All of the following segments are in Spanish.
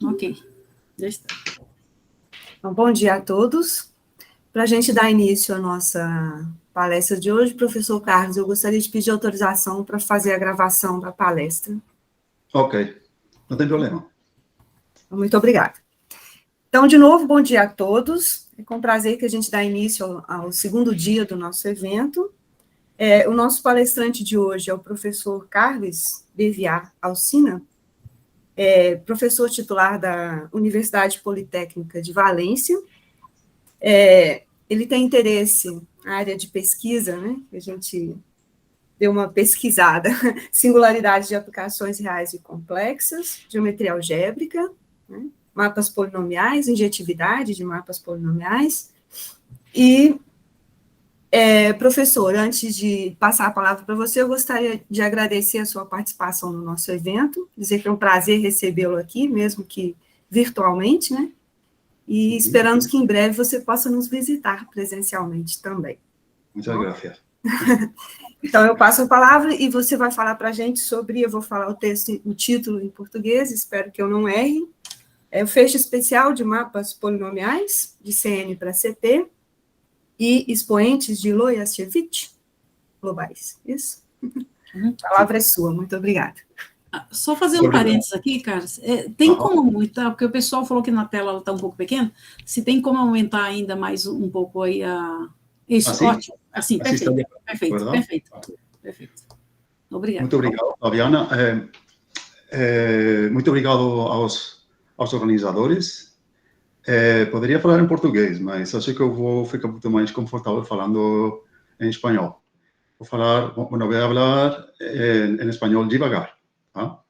Ok, já está. Então, bom dia a todos. Para a gente dar início à nossa palestra de hoje, professor Carlos, eu gostaria de pedir autorização para fazer a gravação da palestra. Ok, não tem problema. Muito obrigada. Então, de novo, bom dia a todos. É com prazer que a gente dá início ao segundo dia do nosso evento. O nosso palestrante de hoje é o professor Carlos Beviar Alsina, professor titular da Universidade Politécnica de Valência. Ele tem interesse na área de pesquisa, né? A gente deu uma pesquisada, singularidade de aplicações reais e complexas, geometria algébrica, né? Mapas polinomiais, injetividade de mapas polinomiais. E, professor, antes de passar a palavra para você, eu gostaria de agradecer a sua participação no nosso evento, dizer que é um prazer recebê-lo aqui, mesmo que virtualmente, né? E esperamos que em breve você possa nos visitar presencialmente também. Muchas gracias. Então, eu passo a palavra e você vai falar para a gente sobre, eu vou falar o texto, o título em português, espero que eu não erre, o fecho especial de mapas polinomiais, de CN para CP, e expoentes de Lojašević globais. Isso? A palavra é sua, muito obrigada. Só fazer um parênteses aqui, Carlos, tem como aumentar, porque o pessoal falou que na tela ela está um pouco pequena, se tem como aumentar ainda mais um pouco aí a... Isso, assim? Ótimo, assim, perfeito, perfeito, ¿verdad? perfeito, perfeito. Obrigada. Muito obrigado, Fabiana. Muito obrigado aos organizadores. Poderia falar em português, mas acho que eu vou ficar muito mais confortável falando em espanhol. Voy a hablar en español devagar. ¿Ah?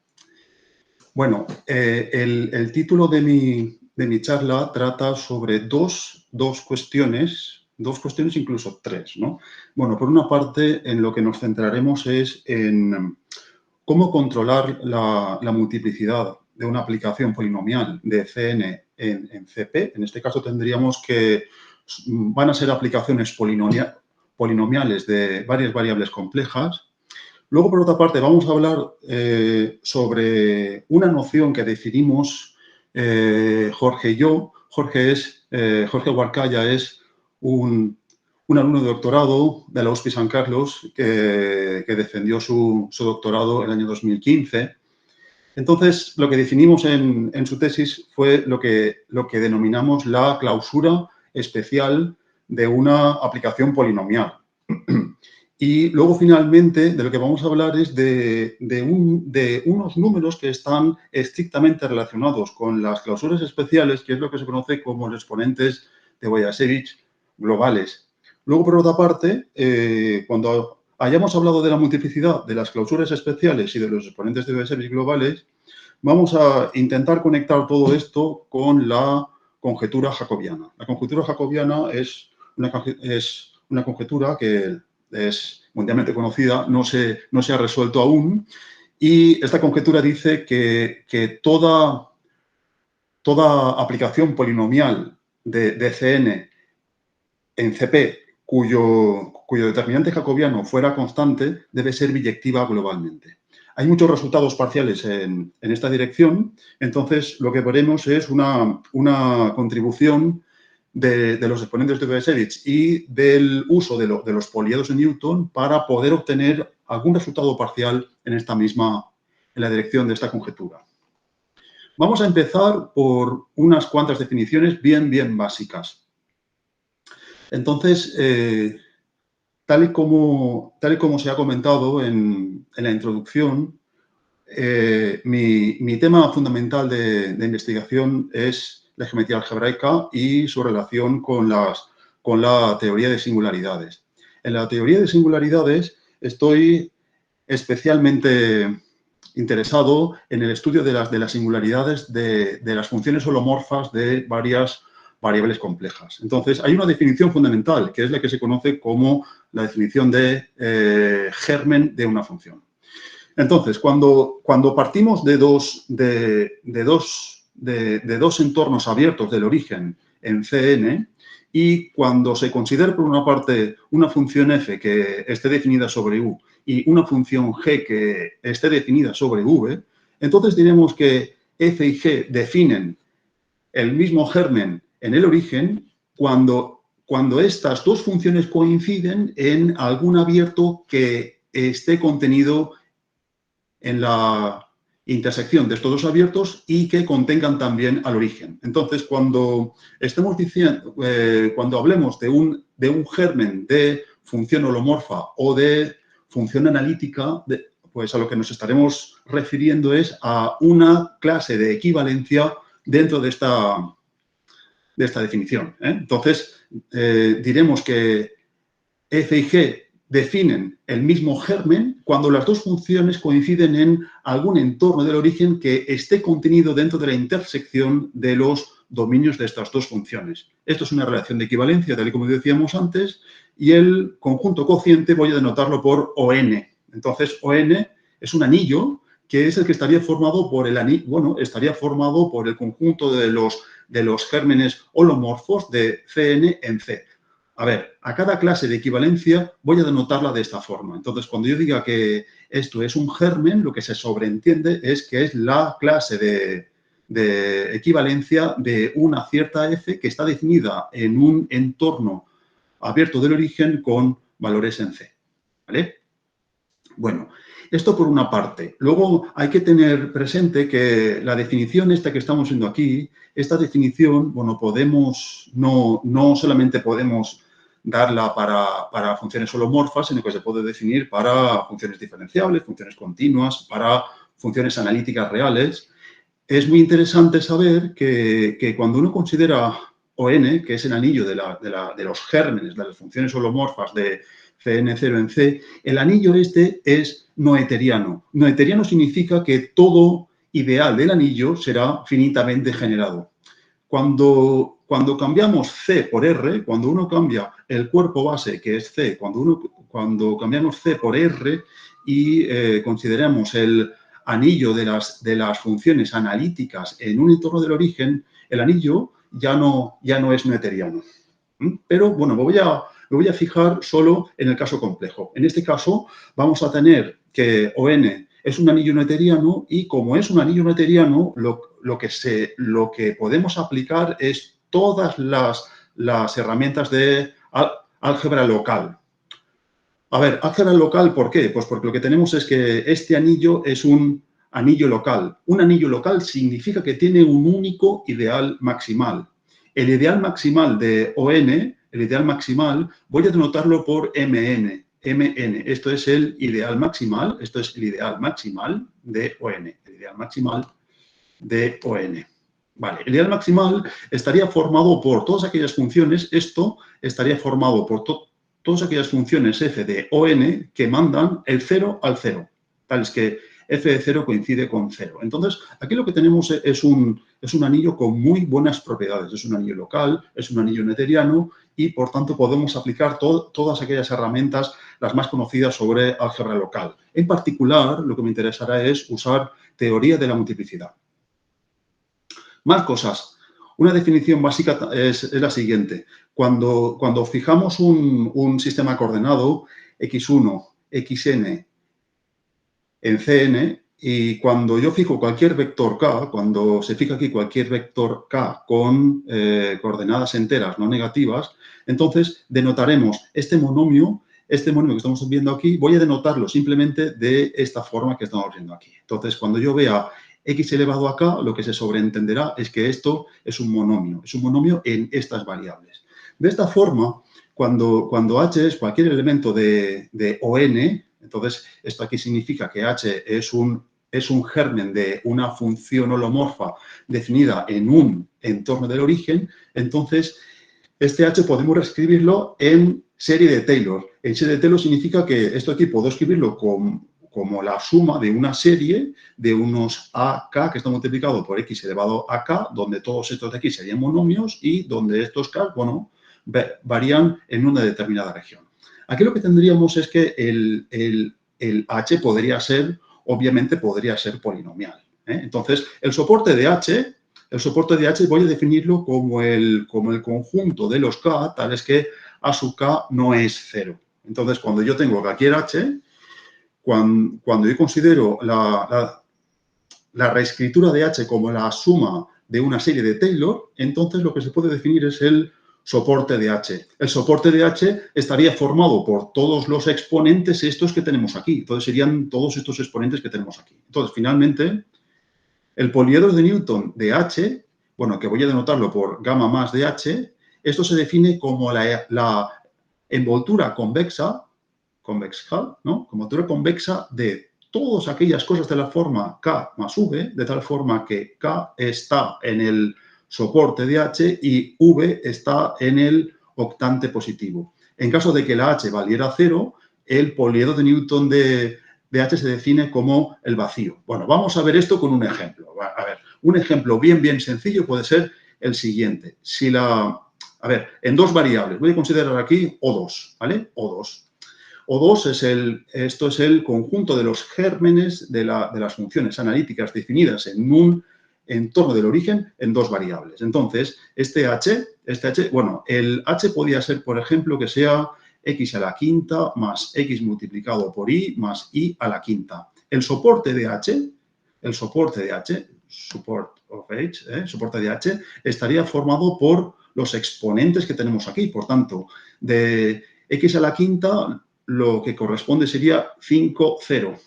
Bueno, el título de mi charla trata sobre dos cuestiones, incluso tres, ¿no? Bueno, por una parte, en lo que nos centraremos es en cómo controlar la multiplicidad de una aplicación polinomial de CN en CP. En este caso tendríamos que van a ser aplicaciones polinomiales de varias variables complejas. Luego, por otra parte, vamos a hablar sobre una noción que definimos Jorge y yo. Jorge Huarcaya es un alumno de doctorado de la USP San Carlos que defendió su doctorado en el año 2015. Entonces, lo que definimos en su tesis fue lo que denominamos la clausura especial de una aplicación polinomial. Y luego, finalmente, de lo que vamos a hablar es de unos números que están estrictamente relacionados con las clausuras especiales, que es lo que se conoce como los exponentes de Lojašević globales. Luego, por otra parte, cuando hayamos hablado de la multiplicidad de las clausuras especiales y de los exponentes de Lojašević globales, vamos a intentar conectar todo esto con la conjetura jacobiana. La conjetura jacobiana es una conjetura que es mundialmente conocida, no se ha resuelto aún, y esta conjetura dice que toda aplicación polinomial de CN en CP cuyo determinante jacobiano fuera constante debe ser biyectiva globalmente. Hay muchos resultados parciales en esta dirección, entonces lo que veremos es una contribución de los exponentes de Lojašević y del uso de los poliedros de Newton para poder obtener algún resultado parcial en la dirección de esta conjetura. Vamos a empezar por unas cuantas definiciones bien básicas. Entonces, tal y como se ha comentado en la introducción, mi tema fundamental de investigación es la geometría algebraica y su relación con la teoría de singularidades. En la teoría de singularidades estoy especialmente interesado en el estudio de las singularidades de las funciones holomorfas de varias variables complejas. Entonces, hay una definición fundamental, que es la que se conoce como la definición de germen de una función. Entonces, cuando partimos de dos entornos abiertos del origen en CN y cuando se considera, por una parte, una función f que esté definida sobre u y una función g que esté definida sobre v, entonces diremos que F y G definen el mismo germen en el origen cuando estas dos funciones coinciden en algún abierto que esté contenido en la intersección de estos dos abiertos y que contengan también al origen. Entonces, cuando estemos diciendo, cuando hablemos de un germen de función holomorfa o de función analítica, pues a lo que nos estaremos refiriendo es a una clase de equivalencia dentro de esta definición. Entonces, diremos que F y G definen el mismo germen cuando las dos funciones coinciden en algún entorno del origen que esté contenido dentro de la intersección de los dominios de estas dos funciones. Esto es una relación de equivalencia, tal y como decíamos antes, y el conjunto cociente voy a denotarlo por ON. Entonces, ON es un anillo que es el que estaría formado por estaría formado por el conjunto de los gérmenes holomorfos de CN en C. A ver, a cada clase de equivalencia voy a denotarla de esta forma. Entonces, cuando yo diga que esto es un germen, lo que se sobreentiende es que es la clase de equivalencia de una cierta F que está definida en un entorno abierto del origen con valores en C. ¿Vale? Bueno, esto por una parte. Luego hay que tener presente que la definición esta que estamos viendo aquí, esta definición, bueno, no solamente podemos darla para funciones holomorfas, sino que se puede definir para funciones diferenciables, funciones continuas, para funciones analíticas reales. Es muy interesante saber que cuando uno considera ON, que es el anillo de los gérmenes, de las funciones holomorfas de CN0 en C, el anillo este es noetheriano. Noetheriano significa que todo ideal del anillo será finitamente generado. Cuando cambiamos C por R, cuando uno cambia el cuerpo base, que es C, cuando cambiamos C por R y consideramos el anillo de las funciones analíticas en un entorno del origen, el anillo ya no es noetheriano. Pero, bueno, me voy a fijar solo en el caso complejo. En este caso, vamos a tener que ON es un anillo noetheriano y, como es un anillo noetheriano, lo que podemos aplicar es todas las herramientas de álgebra local. A ver, álgebra local, ¿por qué? Pues porque lo que tenemos es que este anillo es un anillo local. Un anillo local significa que tiene un único ideal maximal. El ideal maximal de ON, el ideal maximal, voy a denotarlo por MN. MN, esto es el ideal maximal, esto es el ideal maximal de ON. El ideal maximal de ON. Vale, el ideal maximal estaría formado por todas aquellas funciones, esto estaría formado por todas aquellas funciones f de ON que mandan el 0 al 0, tales que f de 0 coincide con 0. Entonces, aquí lo que tenemos es un anillo con muy buenas propiedades. Es un anillo local, es un anillo noetheriano y, por tanto, podemos aplicar todas aquellas herramientas, las más conocidas sobre álgebra local. En particular, lo que me interesará es usar teoría de la multiplicidad. Más cosas. Una definición básica es la siguiente. Cuando fijamos un sistema coordenado x1, xn en Cn, y cuando yo fijo cualquier vector k, cuando se fija aquí cualquier vector k con coordenadas enteras no negativas, entonces denotaremos este monomio que estamos viendo aquí, voy a denotarlo simplemente de esta forma que estamos viendo aquí. Entonces, cuando yo vea x elevado a k, lo que se sobreentenderá es que esto es un monomio en estas variables. De esta forma, cuando h es cualquier elemento de ON, entonces esto aquí significa que h es un germen de una función holomorfa definida en un entorno del origen, entonces este h podemos reescribirlo en serie de Taylor. En serie de Taylor significa que esto aquí puedo escribirlo como la suma de una serie de unos AK que está multiplicado por x elevado a k, donde todos estos de aquí serían monomios y donde estos k, bueno, varían en una determinada región. Aquí lo que tendríamos es que el h obviamente podría ser polinomial. Entonces, el soporte de h voy a definirlo como el conjunto de los k, tales que a sub k no es 0. Entonces, cuando yo tengo cualquier h, cuando yo considero la reescritura de H como la suma de una serie de Taylor, entonces lo que se puede definir es el soporte de H. El soporte de H estaría formado por todos los exponentes estos que tenemos aquí. Entonces, serían todos estos exponentes que tenemos aquí. Entonces, finalmente, el poliedro de Newton de H, bueno, que voy a denotarlo por gamma más de H, esto se define como la envoltura convexa, ¿no? Envoltura convexa de todas aquellas cosas de la forma K más V, de tal forma que K está en el soporte de H y V está en el octante positivo. En caso de que la H valiera 0, el poliedro de Newton de H se define como el vacío. Bueno, vamos a ver esto con un ejemplo. A ver, un ejemplo bien sencillo puede ser el siguiente. A ver, en dos variables, voy a considerar aquí O2, ¿vale? O2. O2 esto es el conjunto de los gérmenes de las funciones analíticas definidas en un entorno del origen en dos variables. Entonces, este H, bueno, el H podría ser, por ejemplo, que sea x a la quinta más x multiplicado por y más y a la quinta. El soporte de H, support de H, estaría formado por los exponentes que tenemos aquí. Por tanto, de x a la quinta, lo que corresponde sería 5, 0.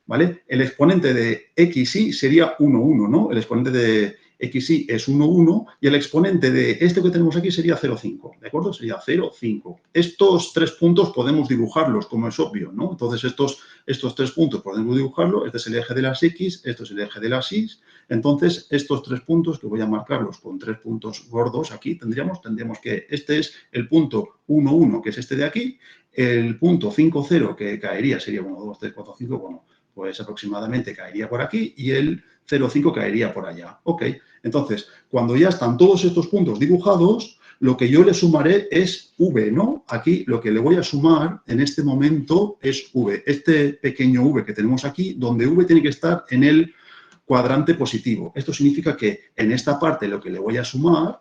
¿Vale? El exponente de xy sería 1, 1, ¿no? El exponente de xy es 1, 1 y el exponente de esto que tenemos aquí sería 0, 5, ¿de acuerdo? Sería 0, 5. Estos tres puntos podemos dibujarlos, como es obvio, ¿no? Entonces, estos tres puntos podemos dibujarlos. Este es el eje de las x, esto es el eje de las y. Entonces, estos tres puntos, que voy a marcarlos con tres puntos gordos aquí, tendríamos que este es el punto 1, 1, que es este de aquí, el punto 5, 0, que caería, sería 1, 2, 3, 4, 5, bueno, pues aproximadamente caería por aquí y el 0,5 caería por allá. Ok, entonces, cuando ya están todos estos puntos dibujados, lo que yo le sumaré es V, ¿no? Aquí lo que le voy a sumar en este momento es V. Este pequeño V que tenemos aquí, donde V tiene que estar en el cuadrante positivo. Esto significa que en esta parte lo que le voy a sumar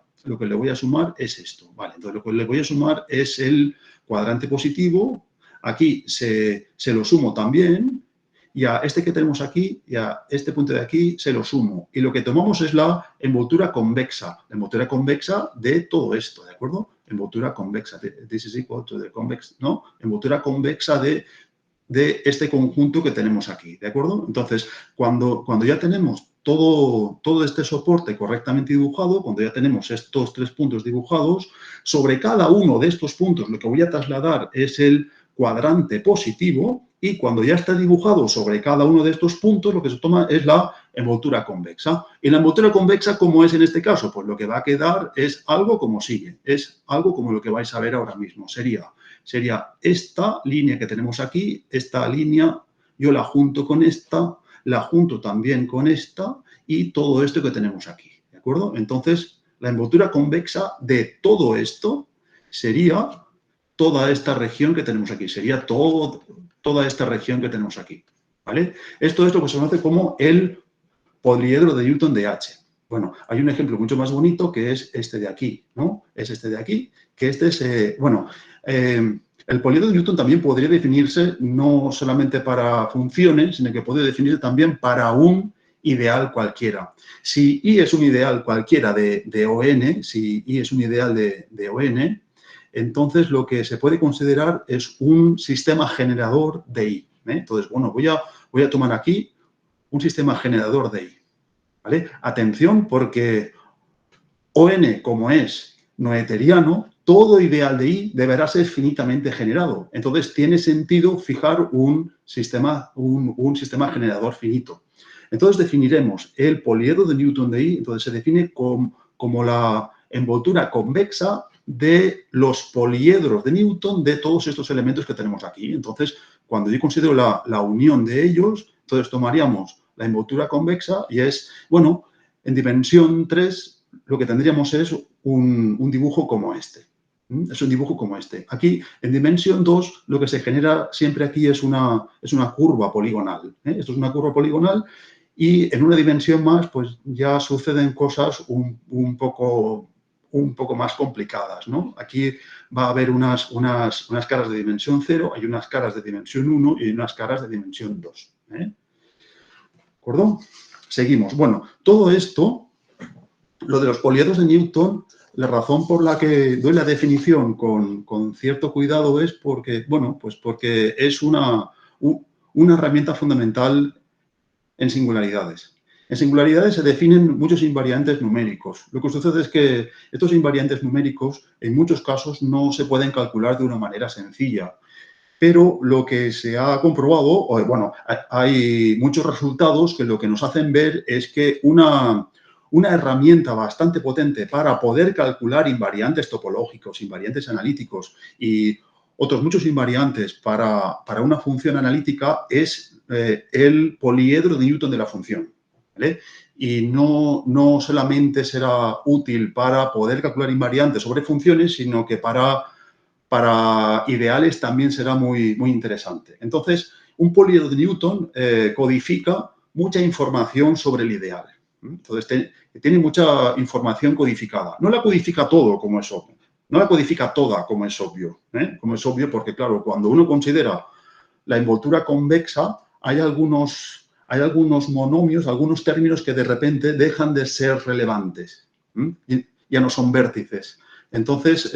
es esto. Vale, entonces lo que le voy a sumar es el cuadrante positivo. Aquí se lo sumo también. Y a este que tenemos aquí, y a este punto de aquí, se lo sumo. Y lo que tomamos es la envoltura convexa de todo esto, ¿de acuerdo? Envoltura convexa, this is equal to the convex, ¿no? Envoltura convexa de este conjunto que tenemos aquí, ¿de acuerdo? Entonces, cuando ya tenemos todo este soporte correctamente dibujado, cuando ya tenemos estos tres puntos dibujados, sobre cada uno de estos puntos lo que voy a trasladar es el cuadrante positivo y cuando ya está dibujado sobre cada uno de estos puntos, lo que se toma es la envoltura convexa. Y la envoltura convexa, ¿cómo es en este caso? Pues lo que va a quedar es algo como sigue, es algo como lo que vais a ver ahora mismo. Sería esta línea que tenemos aquí, esta línea, yo la junto con esta, la junto también con esta y todo esto que tenemos aquí, ¿de acuerdo? Entonces, la envoltura convexa de todo esto sería toda esta región que tenemos aquí, sería toda esta región que tenemos aquí, ¿vale? Esto es lo que se conoce como el poliedro de Newton de H. Bueno, hay un ejemplo mucho más bonito que es este de aquí, ¿no? Es este de aquí, que este es, el poliedro de Newton también podría definirse no solamente para funciones, sino que puede definirse también para un ideal cualquiera. Si I es un ideal cualquiera de ON, si I es un ideal de ON, entonces lo que se puede considerar es un sistema generador de I. Entonces, bueno, voy a tomar aquí un sistema generador de I. ¿Vale? Atención, porque ON, como es noetheriano, todo ideal de I deberá ser finitamente generado. Entonces, tiene sentido fijar un sistema generador finito. Entonces, definiremos el poliedro de Newton de I, entonces se define como la envoltura convexa de los poliedros de Newton de todos estos elementos que tenemos aquí. Entonces, cuando yo considero la unión de ellos, entonces tomaríamos la envoltura convexa y es, bueno, en dimensión 3 lo que tendríamos es un dibujo como este. Es un dibujo como este. Aquí, en dimensión 2, lo que se genera siempre aquí es una curva poligonal. Esto es una curva poligonal y en una dimensión más, pues ya suceden cosas un poco más complicadas, ¿no? Aquí va a haber unas caras de dimensión 0, hay unas caras de dimensión 1 y unas caras de dimensión 2. ¿De acuerdo? seguimos. Bueno, todo esto, lo de los poliedros de Newton, la razón por la que doy la definición con cierto cuidado es porque, bueno, pues porque es una herramienta fundamental en singularidades. En singularidades se definen muchos invariantes numéricos. Lo que sucede es que estos invariantes numéricos, en muchos casos, no se pueden calcular de una manera sencilla. Pero lo que se ha comprobado, bueno, hay muchos resultados que lo que nos hacen ver es que una herramienta bastante potente para poder calcular invariantes topológicos, invariantes analíticos y otros muchos invariantes para una función analítica es el poliedro de Newton de la función, ¿vale? Y no solamente será útil para poder calcular invariantes sobre funciones, sino que para ideales también será muy interesante. Entonces, un poliedro de Newton codifica mucha información sobre el ideal. Entonces, tiene mucha información codificada. No la codifica todo, como es obvio. No la codifica toda, como es obvio. Como es obvio porque, claro, cuando uno considera la envoltura convexa, hay algunos monomios, algunos términos que de repente dejan de ser relevantes. Ya no son vértices. Entonces,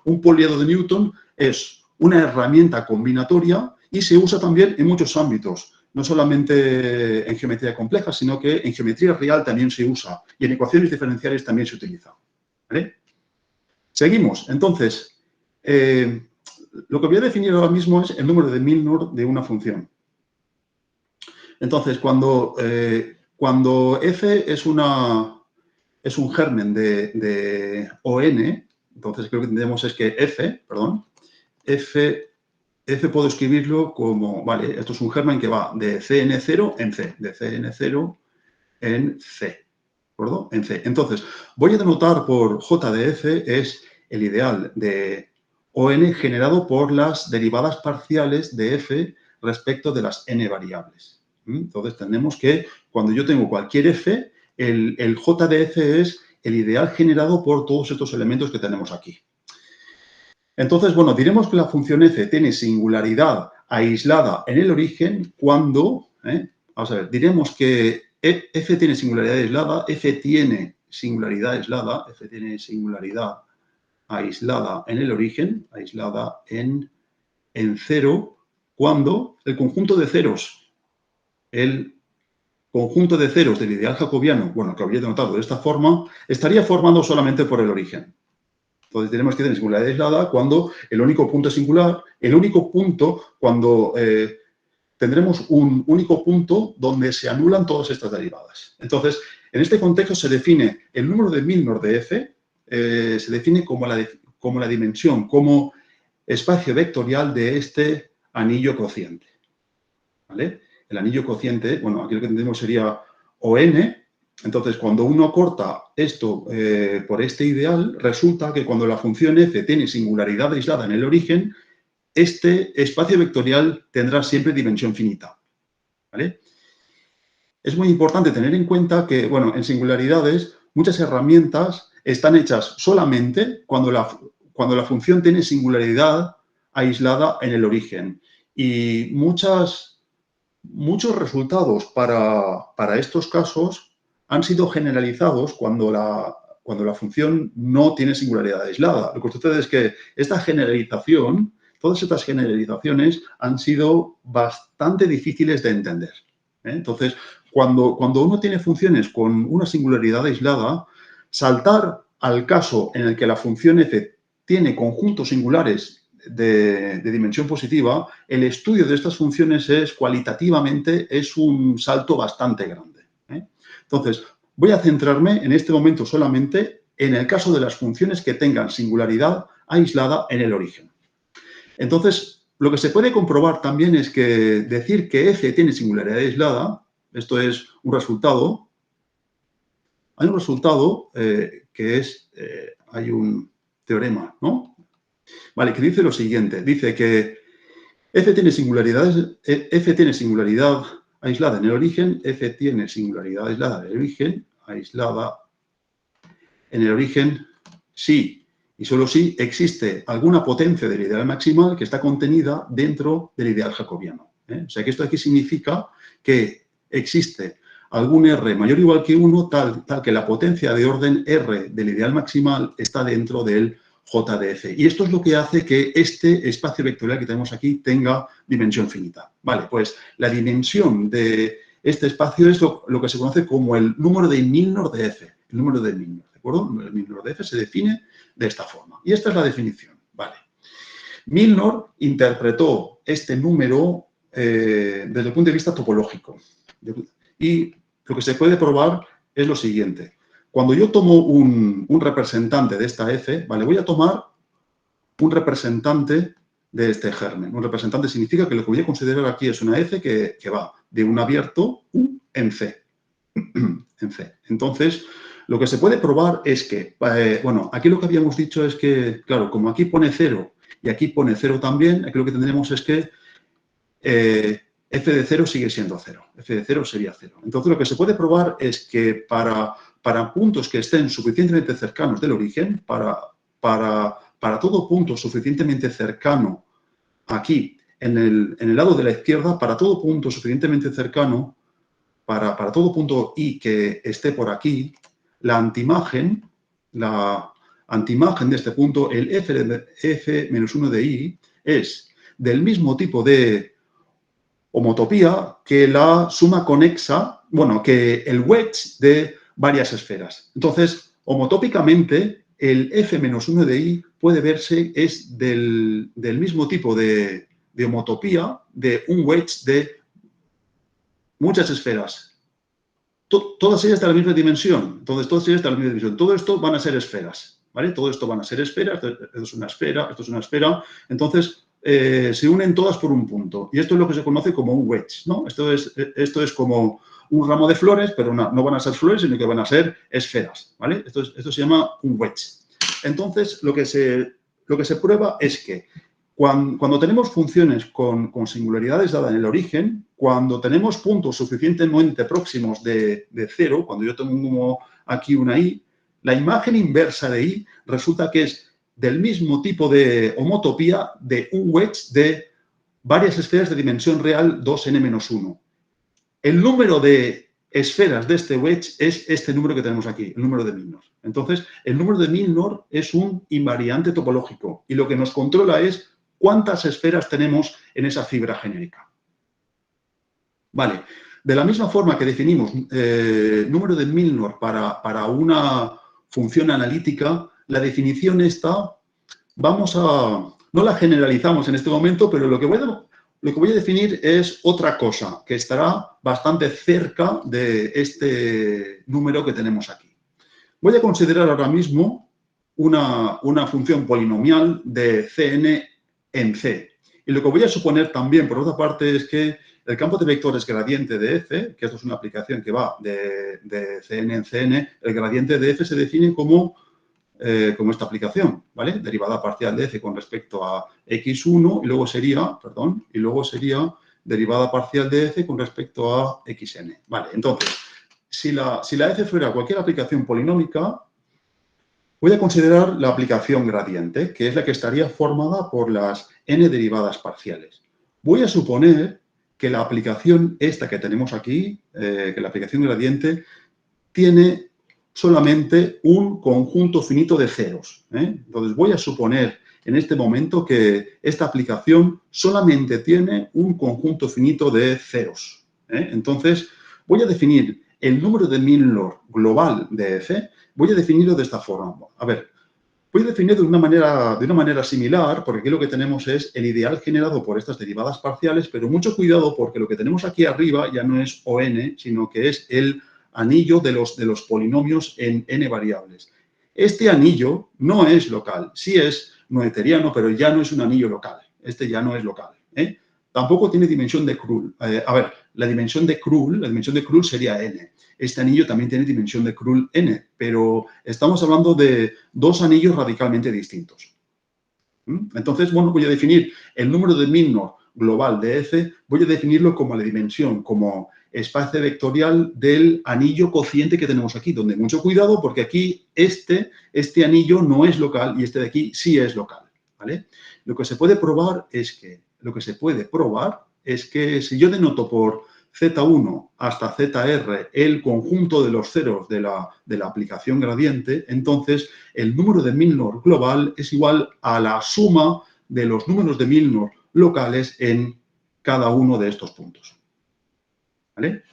un poliedro de Newton es una herramienta combinatoria y se usa también en muchos ámbitos. No solamente en geometría compleja, sino que en geometría real también se usa y en ecuaciones diferenciales también se utiliza. ¿Vale? Seguimos. Entonces, lo que voy a definir ahora mismo es el número de Milnor de una función. Entonces, cuando f es un germen de ON, entonces creo que tendremos es que f puedo escribirlo como, vale, esto es un germen que va de Cn0 en C, de Cn0 en C, ¿de acuerdo? En C. Entonces, voy a denotar por J de f es el ideal de ON generado por las derivadas parciales de f respecto de las n variables. Entonces, tenemos que cuando yo tengo cualquier f, el J de f es el ideal generado por todos estos elementos que tenemos aquí. Entonces, bueno, diremos que la función f tiene singularidad aislada en el origen cuando, vamos a ver, diremos que f tiene singularidad aislada, f tiene singularidad aislada en el origen, aislada en cero, cuando el conjunto de ceros del ideal jacobiano, bueno, que habría denotado de esta forma, estaría formado solamente por el origen. Entonces, tenemos que tener singularidad aislada cuando el único punto es singular, cuando tendremos un único punto donde se anulan todas estas derivadas. Entonces, en este contexto se define el número de Milnor de f, se define como la dimensión, como espacio vectorial de este anillo cociente. ¿Vale? El anillo cociente, bueno, aquí lo que tendremos sería ON. Entonces, cuando uno corta esto por este ideal, resulta que cuando la función f tiene singularidad aislada en el origen, este espacio vectorial tendrá siempre dimensión finita. ¿Vale? Es muy importante tener en cuenta que, bueno, en singularidades, muchas herramientas están hechas solamente cuando la función tiene singularidad aislada en el origen. Y muchos resultados para estos casos han sido generalizados cuando la función no tiene singularidad aislada. Lo que sucede es que todas estas generalizaciones han sido bastante difíciles de entender. Entonces, cuando uno tiene funciones con una singularidad aislada, saltar al caso en el que la función f tiene conjuntos singulares de dimensión positiva, el estudio de estas funciones cualitativamente es un salto bastante grande. Entonces, voy a centrarme en este momento solamente en el caso de las funciones que tengan singularidad aislada en el origen. Entonces, lo que se puede comprobar también es que decir que f tiene singularidad aislada, esto es un resultado, hay un resultado que es, hay un teorema, ¿no? Vale, que dice lo siguiente, dice que f tiene singularidad aislada en el origen, f tiene singularidad aislada en el origen, sí y solo si existe alguna potencia del ideal maximal que está contenida dentro del ideal jacobiano. O sea que esto aquí significa que existe algún R mayor o igual que 1, tal que la potencia de orden R del ideal maximal está dentro del J de F. Y esto es lo que hace que este espacio vectorial que tenemos aquí tenga dimensión finita. Vale, pues la dimensión de este espacio es lo que se conoce como el número de Milnor de F. El número de Milnor, ¿de acuerdo? El número de Milnor de F se define de esta forma. Y esta es la definición. Vale. Milnor interpretó este número desde el punto de vista topológico. Y lo que se puede probar es lo siguiente. Cuando yo tomo un representante de esta F, ¿vale? Voy a tomar un representante de este germen. Un representante significa que lo que voy a considerar aquí es una F que va de un abierto U en C. En C. Entonces, lo que se puede probar es que, bueno, aquí lo que habíamos dicho es que, claro, como aquí pone 0 y aquí pone 0 también, aquí lo que tendremos es que f de 0 sigue siendo 0. F de 0 sería 0. Entonces, lo que se puede probar es que para puntos que estén suficientemente cercanos del origen, para todo punto suficientemente cercano aquí, en el lado de la izquierda, para todo punto suficientemente cercano, para todo punto I que esté por aquí, la antiimagen de este punto, el f-1 de I, es del mismo tipo de homotopía que la suma conexa, bueno, que el wedge de varias esferas. Entonces, homotópicamente, el f-1 de I puede verse, es del mismo tipo de homotopía de un wedge de muchas esferas. Todas ellas de la misma dimensión. Entonces, todas ellas de la misma dimensión. Todo esto van a ser esferas, ¿vale? Todo esto van a ser esferas. Esto es una esfera, esto es una esfera. Entonces, se unen todas por un punto. Y esto es lo que se conoce como un wedge, ¿no? Esto es como un ramo de flores, pero no van a ser flores, sino que van a ser esferas, ¿vale? Esto se llama un wedge. Entonces, lo que se prueba es que cuando tenemos funciones con singularidades dadas en el origen, cuando tenemos puntos suficientemente próximos de 0, cuando yo tengo aquí una I, la imagen inversa de I resulta que es del mismo tipo de homotopía de un wedge de varias esferas de dimensión real 2n-1. El número de esferas de este wedge es este número que tenemos aquí, el número de Milnor. Entonces, el número de Milnor es un invariante topológico y lo que nos controla es cuántas esferas tenemos en esa fibra genérica. Vale, de la misma forma que definimos número de Milnor para una función analítica, la definición esta, no la generalizamos en este momento, pero lo que voy a definir es otra cosa, que estará bastante cerca de este número que tenemos aquí. Voy a considerar ahora mismo una función polinomial de Cn en C. Y lo que voy a suponer también, por otra parte, es que el campo de vectores gradiente de F, que esto es una aplicación que va de Cn en Cn, el gradiente de F se define como esta aplicación, ¿vale? Derivada parcial de F con respecto a x1 y luego sería derivada parcial de F con respecto a xn. Vale, entonces, si la F fuera cualquier aplicación polinómica, voy a considerar la aplicación gradiente, que es la que estaría formada por las n derivadas parciales. Voy a suponer que la aplicación esta que tenemos aquí, que la aplicación gradiente, tiene solamente un conjunto finito de ceros. Entonces, voy a suponer en este momento que esta aplicación solamente tiene un conjunto finito de ceros. Entonces, voy a definir el número de Milnor global de F, voy a definirlo de esta forma. A ver, voy a definirlo de una manera similar, porque aquí lo que tenemos es el ideal generado por estas derivadas parciales, pero mucho cuidado porque lo que tenemos aquí arriba ya no es ON, sino que es el anillo de los polinomios en n variables. Este anillo no es local, sí es noetheriano, pero ya no es un anillo local. Este ya no es local. Tampoco tiene dimensión de Krull. A ver, la dimensión de Krull sería n. Este anillo también tiene dimensión de Krull n, pero estamos hablando de dos anillos radicalmente distintos. Entonces, bueno, voy a definir el número de Milnor global de F, voy a definirlo como la dimensión, como espacio vectorial del anillo cociente que tenemos aquí, donde mucho cuidado porque aquí este anillo no es local y este de aquí sí es local, ¿vale? Lo que se puede probar es que si yo denoto por Z1 hasta ZR el conjunto de los ceros de la aplicación gradiente, entonces el número de Milnor global es igual a la suma de los números de Milnor locales en cada uno de estos puntos. ¿Vale?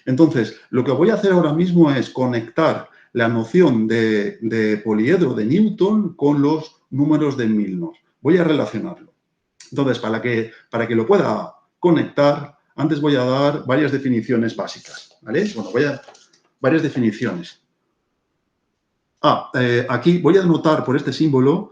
Entonces, lo que voy a hacer ahora mismo es conectar la noción de poliedro de Newton con los números de Milnor. Voy a relacionarlo. Entonces, para que lo pueda conectar, antes voy a dar varias definiciones básicas. ¿Vale? Bueno, varias definiciones. Aquí voy a anotar por este símbolo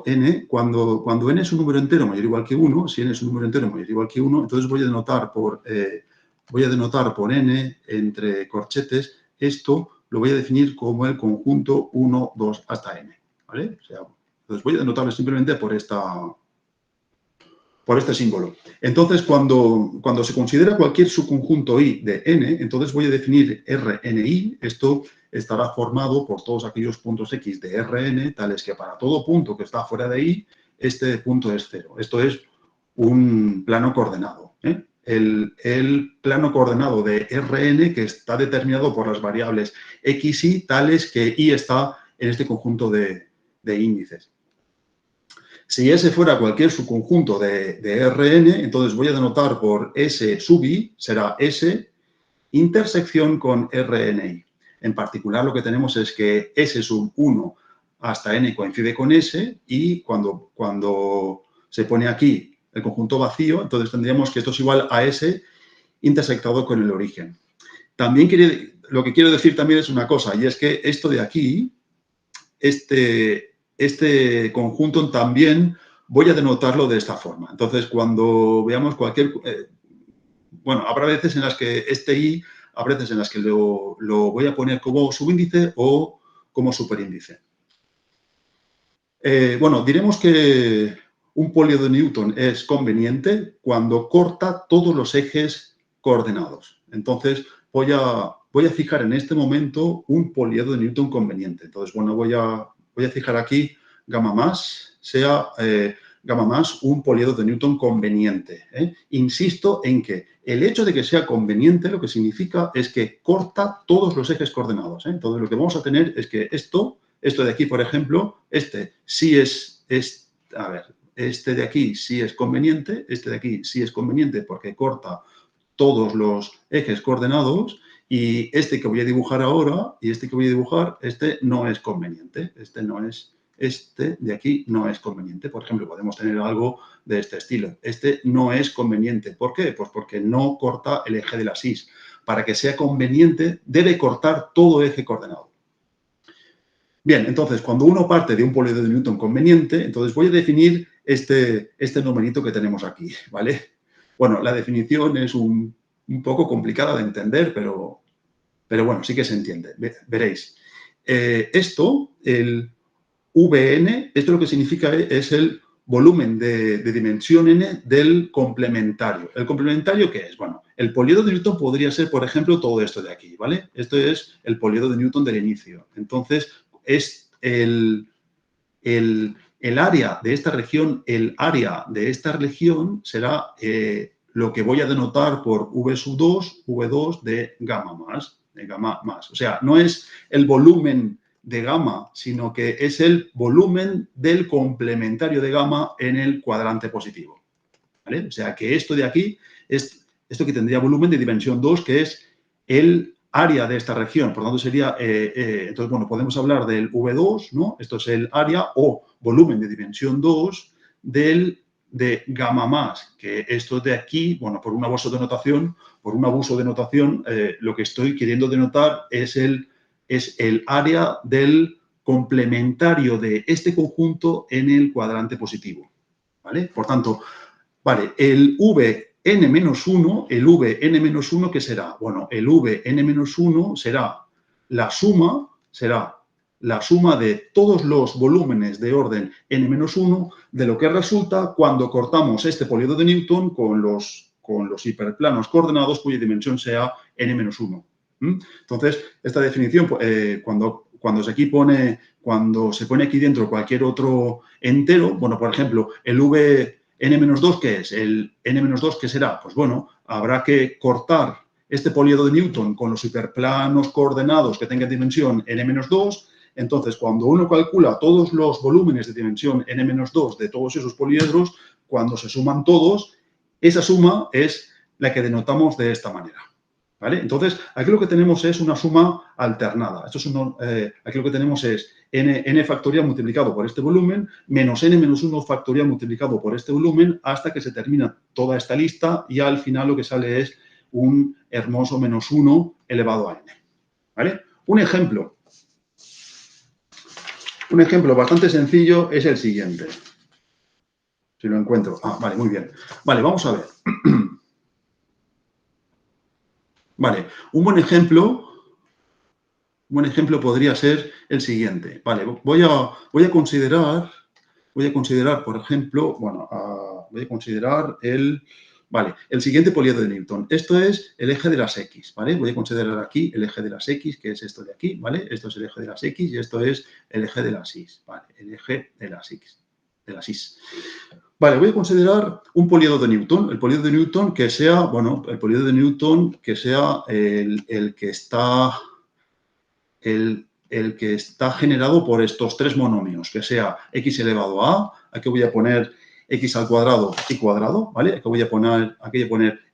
n, cuando n es un número entero mayor o igual que 1, si n es un número entero mayor o igual que 1, entonces voy a denotar por n entre corchetes, esto lo voy a definir como el conjunto 1, 2 hasta n. ¿Vale? O sea, entonces voy a denotarlo simplemente por este símbolo. Entonces, cuando se considera cualquier subconjunto I de n, entonces voy a definir Rni. Esto estará formado por todos aquellos puntos X de Rn, tales que para todo punto que está fuera de I, este punto es 0. Esto es un plano coordenado. El plano coordenado de Rn que está determinado por las variables X, Y, tales que I está en este conjunto de índices. Si S fuera cualquier subconjunto de Rn, entonces voy a denotar por S sub I, será S intersección con Rni. En particular, lo que tenemos es que S sub 1 hasta n coincide con S y cuando se pone aquí el conjunto vacío, entonces tendríamos que esto es igual a S intersectado con el origen. También lo que quiero decir también es una cosa, y es que esto de aquí, este conjunto también voy a denotarlo de esta forma. Entonces, cuando veamos cualquier... habrá veces en las que este I, habrá veces en las que lo voy a poner como subíndice o como superíndice. Diremos que un poliedro de Newton es conveniente cuando corta todos los ejes coordenados. Entonces, voy a fijar en este momento un poliedro de Newton conveniente. Entonces, voy a fijar aquí gamma más, sea gamma más un poliedro de Newton conveniente. Insisto en que el hecho de que sea conveniente lo que significa es que corta todos los ejes coordenados. Entonces, lo que vamos a tener es que esto de aquí, por ejemplo, este de aquí sí es conveniente, este de aquí sí es conveniente porque corta todos los ejes coordenados y este que voy a dibujar ahora y este que voy a dibujar, este no es conveniente, este de aquí no es conveniente. Por ejemplo, podemos tener algo de este estilo. Este no es conveniente. ¿Por qué? Pues porque no corta el eje de las Y. Para que sea conveniente, debe cortar todo eje coordenado. Bien, entonces, cuando uno parte de un poliedro de Newton conveniente, entonces voy a definir este numerito que tenemos aquí, ¿vale? Bueno, la definición es un poco complicada de entender, pero bueno, sí que se entiende. Veréis. El Vn, esto lo que significa es el volumen de dimensión n del complementario. ¿El complementario qué es? Bueno, el poliedro de Newton podría ser, por ejemplo, todo esto de aquí, ¿vale? Esto es el poliedro de Newton del inicio. Entonces, es el área de esta región, será lo que voy a denotar por V sub 2, V2 de gamma más. O sea, no es el volumen de gamma, sino que es el volumen del complementario de gamma en el cuadrante positivo. ¿Vale? O sea, que esto de aquí es esto que tendría volumen de dimensión 2, que es el área de esta región. Por lo tanto, sería, entonces, bueno, podemos hablar del V2, ¿no? Esto es el área o volumen de dimensión 2 de gamma más, que esto de aquí, bueno, por un abuso de notación, lo que estoy queriendo denotar es el área del complementario de este conjunto en el cuadrante positivo, ¿vale? Por tanto, vale, el Vn-1, ¿qué será? Bueno, el Vn-1 será la suma de todos los volúmenes de orden n-1 de lo que resulta cuando cortamos este poliedro de Newton con los hiperplanos coordenados cuya dimensión sea n-1. Entonces, esta definición, cuando se pone aquí dentro cualquier otro entero, bueno, por ejemplo, el n-2, ¿qué es? El n-2, ¿qué será? Pues bueno, habrá que cortar este poliedro de Newton con los hiperplanos coordenados que tengan dimensión n-2. Entonces, cuando uno calcula todos los volúmenes de dimensión n-2 de todos esos poliedros, cuando se suman todos, esa suma es la que denotamos de esta manera. ¿Vale? Entonces, aquí lo que tenemos es una suma alternada. Aquí lo que tenemos es n factorial multiplicado por este volumen menos n-1 factorial multiplicado por este volumen hasta que se termina toda esta lista y al final lo que sale es un hermoso -1 elevado a n. ¿Vale? Un ejemplo bastante sencillo es el siguiente. Si lo encuentro. Vale, muy bien. Vale, vamos a ver. Vale, un buen ejemplo podría ser el siguiente. Vale, voy a considerar, por ejemplo, voy a considerar el siguiente poliedro de Newton. Esto es el eje de las X, ¿vale? Voy a considerar aquí el eje de las X, que es esto de aquí, ¿vale? Esto es el eje de las X y esto es el eje de las Y, ¿vale? El eje de las X, de las Y. Vale, voy a considerar un poliedro de Newton. El poliedro de Newton que sea, el que está generado por estos tres monomios, que sea x elevado a a, aquí voy a poner x al cuadrado y cuadrado, ¿vale? Aquí voy a poner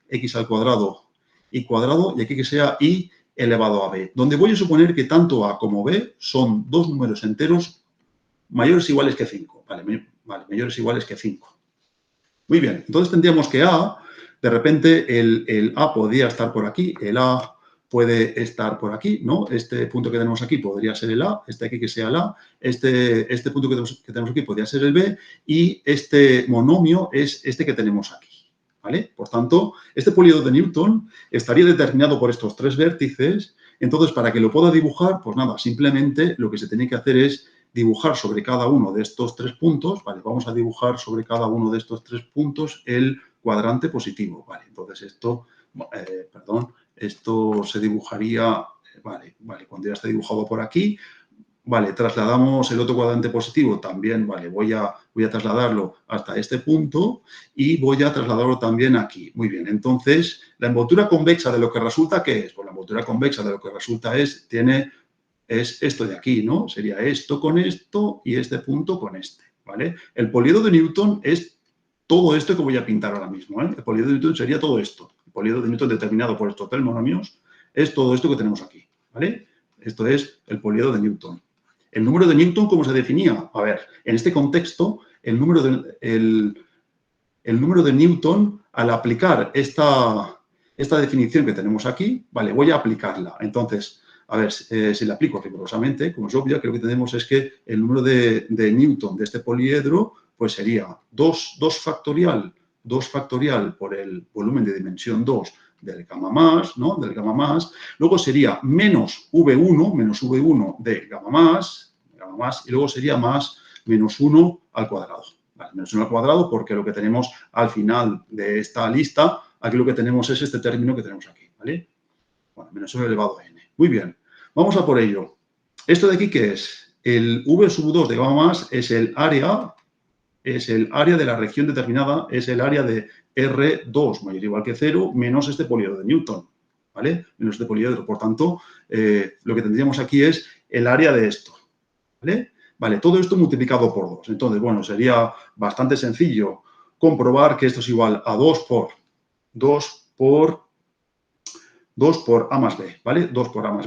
x al cuadrado y cuadrado, y aquí que sea y elevado a b, donde voy a suponer que tanto a como b son dos números enteros mayores o iguales que 5, ¿vale? Mayores o iguales que 5. Muy bien, entonces tendríamos que A, de repente el A podría estar por aquí, el A puede estar por aquí, ¿no? Este punto que tenemos aquí podría ser el A, este aquí que sea el A, este punto que tenemos aquí podría ser el B y este monomio es este que tenemos aquí, ¿vale? Por tanto, este poliedro de Newton estaría determinado por estos tres vértices. Entonces, para que lo pueda dibujar, pues nada, simplemente lo que se tiene que hacer es dibujar sobre cada uno de estos tres puntos, ¿vale? Vamos a dibujar sobre cada uno de estos tres puntos el cuadrante positivo, ¿vale? Entonces esto se dibujaría, vale, cuando ya está dibujado por aquí, vale, trasladamos el otro cuadrante positivo también, vale, voy a trasladarlo hasta este punto y voy a trasladarlo también aquí. Muy bien, entonces, la envoltura convexa de lo que resulta, ¿qué es? Pues la envoltura convexa de lo que resulta es esto de aquí, ¿no? Sería esto con esto y este punto con este, ¿vale? El poliedro de Newton es todo esto que voy a pintar ahora mismo, ¿eh? El poliedro de Newton sería todo esto. El poliedro de Newton determinado por estos tres monomios es todo esto que tenemos aquí, ¿vale? Esto es el poliedro de Newton. El número de Newton, ¿cómo se definía? A ver, en este contexto, el número de Newton, al aplicar esta definición que tenemos aquí, vale, voy a aplicarla. Entonces, a ver, si la aplico rigurosamente, como es obvio, que lo que tenemos es que el número de Newton de este poliedro, pues sería 2 factorial por el volumen de dimensión 2 del gamma más, ¿no? Del gamma más. Luego sería menos V1 de gamma más, y luego sería más menos 1 al cuadrado. Vale, menos 1 al cuadrado porque lo que tenemos al final de esta lista, aquí lo que tenemos es este término que tenemos aquí, ¿vale? Bueno, menos 1 elevado a n. Muy bien, vamos a por ello. ¿Esto de aquí qué es? El V2 de gamma más es el área de la región determinada, es el área de R2 mayor o igual que 0 menos este poliedro de Newton, ¿vale? Menos este poliedro. Por tanto, lo que tendríamos aquí es el área de esto, ¿vale? Vale, todo esto multiplicado por 2. Entonces, bueno, sería bastante sencillo comprobar que esto es igual a 2 por A más B, ¿vale? 2 por A más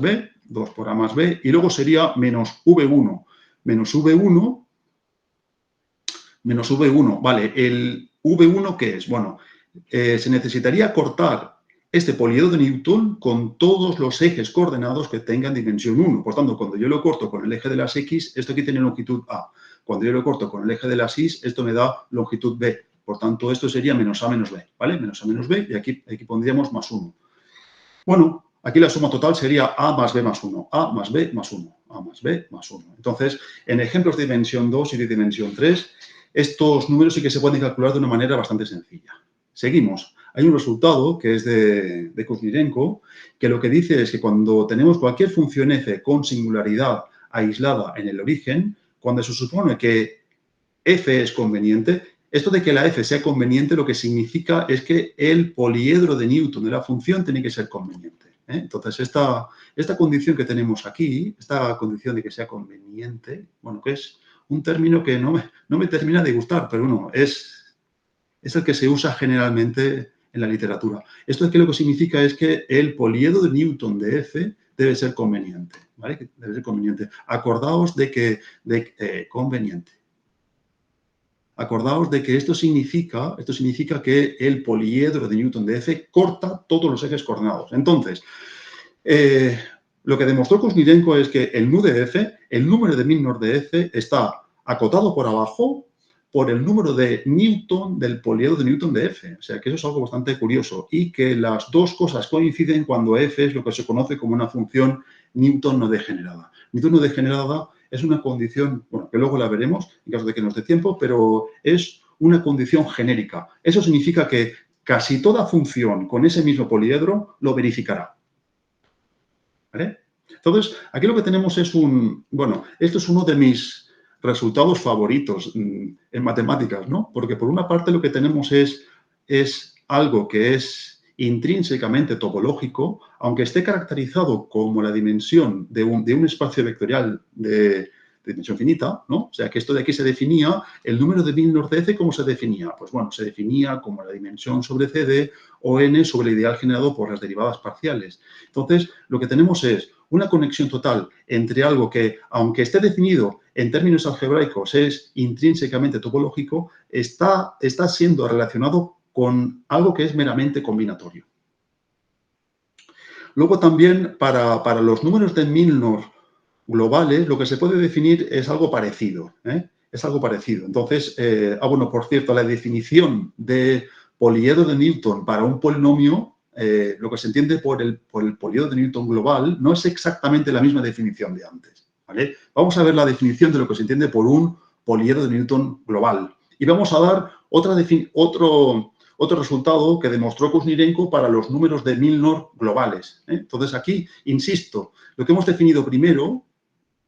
B, y luego sería menos V1, ¿vale? ¿El V1 qué es? Bueno, se necesitaría cortar este poliedro de Newton con todos los ejes coordenados que tengan dimensión 1. Por tanto, cuando yo lo corto con el eje de las X, esto aquí tiene longitud A. Cuando yo lo corto con el eje de las Y, esto me da longitud B. Por tanto, esto sería menos A menos B, ¿vale? Menos A menos B, y aquí pondríamos más 1. Bueno, aquí la suma total sería A más B más 1, A más B más 1, A más B más 1. Entonces, en ejemplos de dimensión 2 y de dimensión 3, estos números sí que se pueden calcular de una manera bastante sencilla. Seguimos. Hay un resultado que es de Kuzmirenko, que lo que dice es que cuando tenemos cualquier función f con singularidad aislada en el origen, cuando se supone que f es conveniente, esto de que la F sea conveniente lo que significa es que el poliedro de Newton de la función tiene que ser conveniente. Entonces, esta condición que tenemos aquí, esta condición de que sea conveniente, bueno, que es un término que no me termina de gustar, pero bueno, es el que se usa generalmente en la literatura. Esto es que lo que significa es que el poliedro de Newton de F debe ser conveniente, ¿vale? Debe ser conveniente. Acordaos de que, conveniente. Acordaos de que esto significa que el poliedro de Newton de F corta todos los ejes coordenados. Entonces, lo que demostró Kuznitsenko es que el nu de F, el número de Milnor de F, está acotado por abajo por el número de Newton del poliedro de Newton de F. O sea, que eso es algo bastante curioso y que las dos cosas coinciden cuando F es lo que se conoce como una función Newton no degenerada. Newton no degenerada es una condición, bueno, que luego la veremos en caso de que nos dé tiempo, pero es una condición genérica. Eso significa que casi toda función con ese mismo poliedro lo verificará. ¿Vale? Entonces, aquí lo que tenemos es esto es uno de mis resultados favoritos en matemáticas, ¿no? Porque por una parte lo que tenemos es algo que es intrínsecamente topológico, aunque esté caracterizado como la dimensión de un espacio vectorial de dimensión finita, ¿no? O sea, que esto de aquí se definía, el número de Milnor de F, ¿cómo se definía? Pues bueno, se definía como la dimensión sobre CD o n sobre el ideal generado por las derivadas parciales. Entonces, lo que tenemos es una conexión total entre algo que, aunque esté definido en términos algebraicos, es intrínsecamente topológico, está siendo relacionado con algo que es meramente combinatorio. Luego también, para los números de Milnor globales, lo que se puede definir es algo parecido. Es algo parecido. Entonces, bueno, por cierto, la definición de poliedro de Newton para un polinomio, lo que se entiende por el poliedro de Newton global, no es exactamente la misma definición de antes. ¿Vale? Vamos a ver la definición de lo que se entiende por un poliedro de Newton global. Y vamos a dar otro resultado que demostró Kuznitsenko para los números de Milnor globales. Entonces, aquí, insisto, lo que hemos definido primero,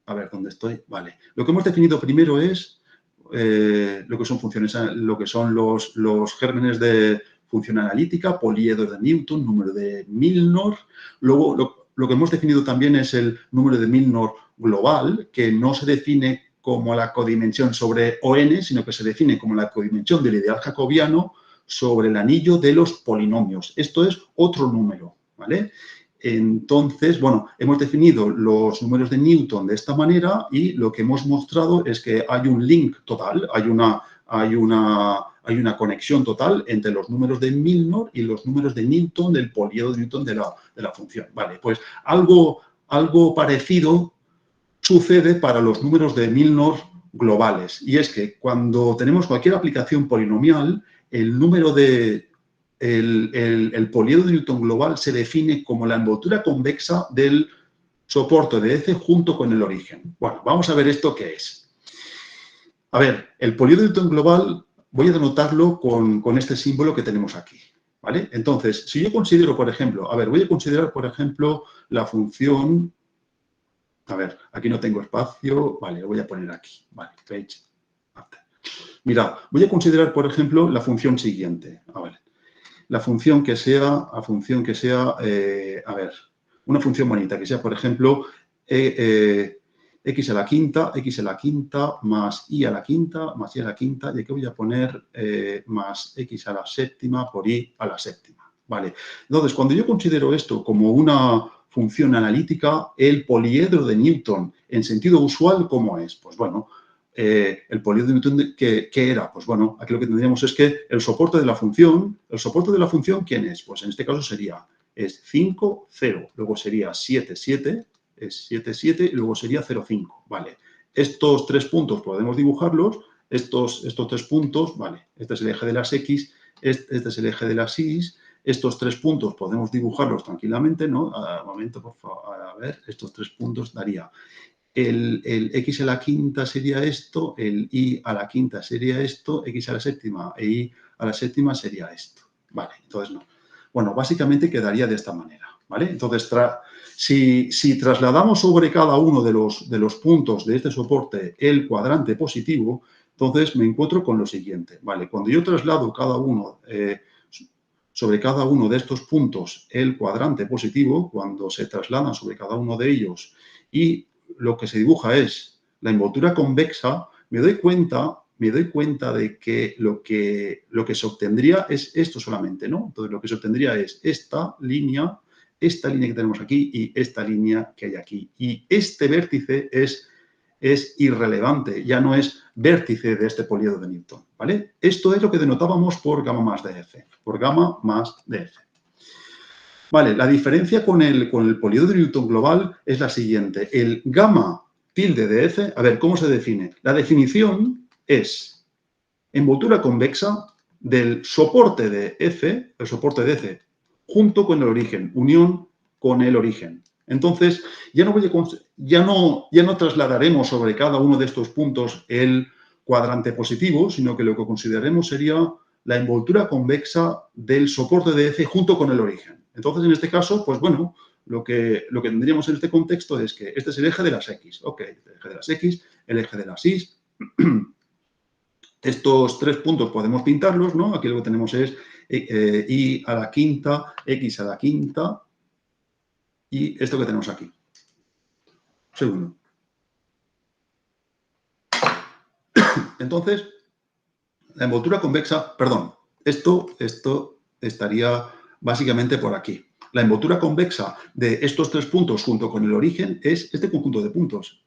a ver, ¿dónde estoy? Vale. Lo que hemos definido primero es lo que son funciones, lo que son los gérmenes de función analítica, poliedro de Newton, número de Milnor. Luego, lo que hemos definido también es el número de Milnor global, que no se define como la codimensión sobre ON, sino que se define como la codimensión del ideal jacobiano sobre el anillo de los polinomios. Esto es otro número, ¿vale? Entonces, bueno, hemos definido los números de Newton de esta manera y lo que hemos mostrado es que hay un link total, hay una conexión total entre los números de Milnor y los números de Newton, del poliedro de Newton de la función. Vale, pues algo parecido sucede para los números de Milnor globales. Y es que cuando tenemos cualquier aplicación polinomial, el número de el poliedro de Newton global se define como la envoltura convexa del soporte de F junto con el origen. Bueno, vamos a ver esto qué es. A ver, el poliedro de Newton global voy a denotarlo con este símbolo que tenemos aquí, ¿vale? Entonces, si yo considero, por ejemplo, voy a considerar, por ejemplo, la función, a ver, aquí no tengo espacio, vale, lo voy a poner aquí, vale, page after. Mira, voy a considerar, por ejemplo, la función siguiente, la función que sea, una función bonita, que sea, por ejemplo, x a la quinta más y a la quinta, y aquí voy a poner más x a la séptima por y a la séptima, ¿vale? Entonces, cuando yo considero esto como una función analítica, el poliedro de Newton, en sentido usual, ¿cómo es? Pues bueno, el poliedro de Newton, ¿qué era? Pues bueno, aquí lo que tendríamos es que el soporte de la función, ¿quién es? Pues en este caso es 5, 0, luego sería 7, 7, es 7, 7 y luego sería 0, 5, ¿vale? Estos tres puntos podemos dibujarlos, estos tres puntos, ¿vale? Este es el eje de las X, este es el eje de las Y, estos tres puntos podemos dibujarlos tranquilamente, ¿no? Un momento, por favor, a ver, estos tres puntos daría... El x a la quinta sería esto, el y a la quinta sería esto, x a la séptima e y a la séptima sería esto. Vale, entonces no. Bueno, básicamente quedaría de esta manera, ¿vale? Entonces, si trasladamos sobre cada uno de los puntos de este soporte el cuadrante positivo, Entonces, me encuentro con lo siguiente, ¿vale? Cuando yo traslado sobre cada uno de estos puntos el cuadrante positivo, cuando se trasladan sobre cada uno de ellos y lo que se dibuja es la envoltura convexa, me doy cuenta de que lo que se obtendría es esto solamente, ¿no? Entonces, lo que se obtendría es esta línea que tenemos aquí y esta línea que hay aquí. Y este vértice es irrelevante, ya no es vértice de este poliedro de Newton, ¿vale? Esto es lo que denotábamos por gamma más de F, por gamma más de F. Vale, la diferencia con el poliedro de Newton global es la siguiente. El gamma tilde de F, a ver, ¿cómo se define? La definición es envoltura convexa del soporte de F, el soporte de F, junto con el origen, unión con el origen. Entonces, ya no trasladaremos sobre cada uno de estos puntos el cuadrante positivo, sino que lo que consideraremos sería la envoltura convexa del soporte de F junto con el origen. Entonces, en este caso, pues bueno, lo que tendríamos en este contexto es que este es el eje de las X. Ok, el eje de las X, el eje de las Y. Estos tres puntos podemos pintarlos, ¿no? Aquí lo que tenemos es Y a la quinta, X a la quinta y esto que tenemos aquí. Segundo. Entonces, la envoltura convexa, perdón, esto estaría básicamente por aquí. La envoltura convexa de estos tres puntos junto con el origen es este conjunto de puntos.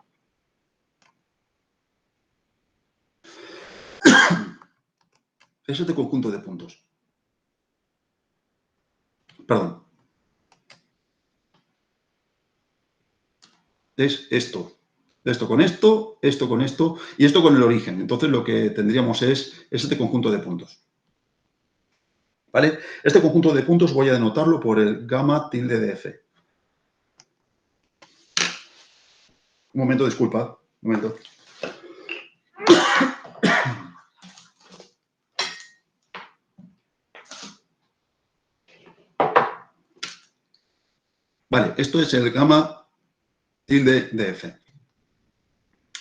Es este conjunto de puntos. Perdón. Es esto. Esto con esto y esto con el origen. Entonces, lo que tendríamos es este conjunto de puntos. ¿Vale? Este conjunto de puntos voy a denotarlo por el gamma tilde de F. Un momento, disculpad. Un momento. Vale, esto es el gamma tilde de F.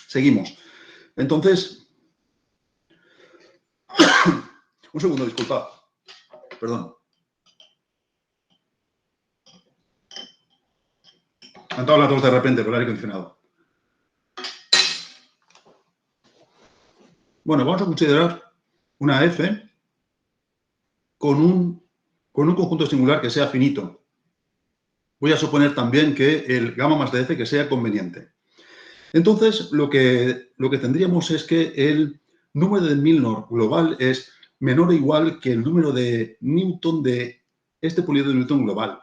Seguimos. Entonces, un segundo, disculpad. Perdón. Han entrado las dos de repente por el aire acondicionado. Bueno, vamos a considerar una F con un conjunto singular que sea finito. Voy a suponer también que el gamma más de F que sea conveniente. Entonces, lo que tendríamos es que el número de Milnor global es menor o igual que el número de Newton de este poliedro de Newton global.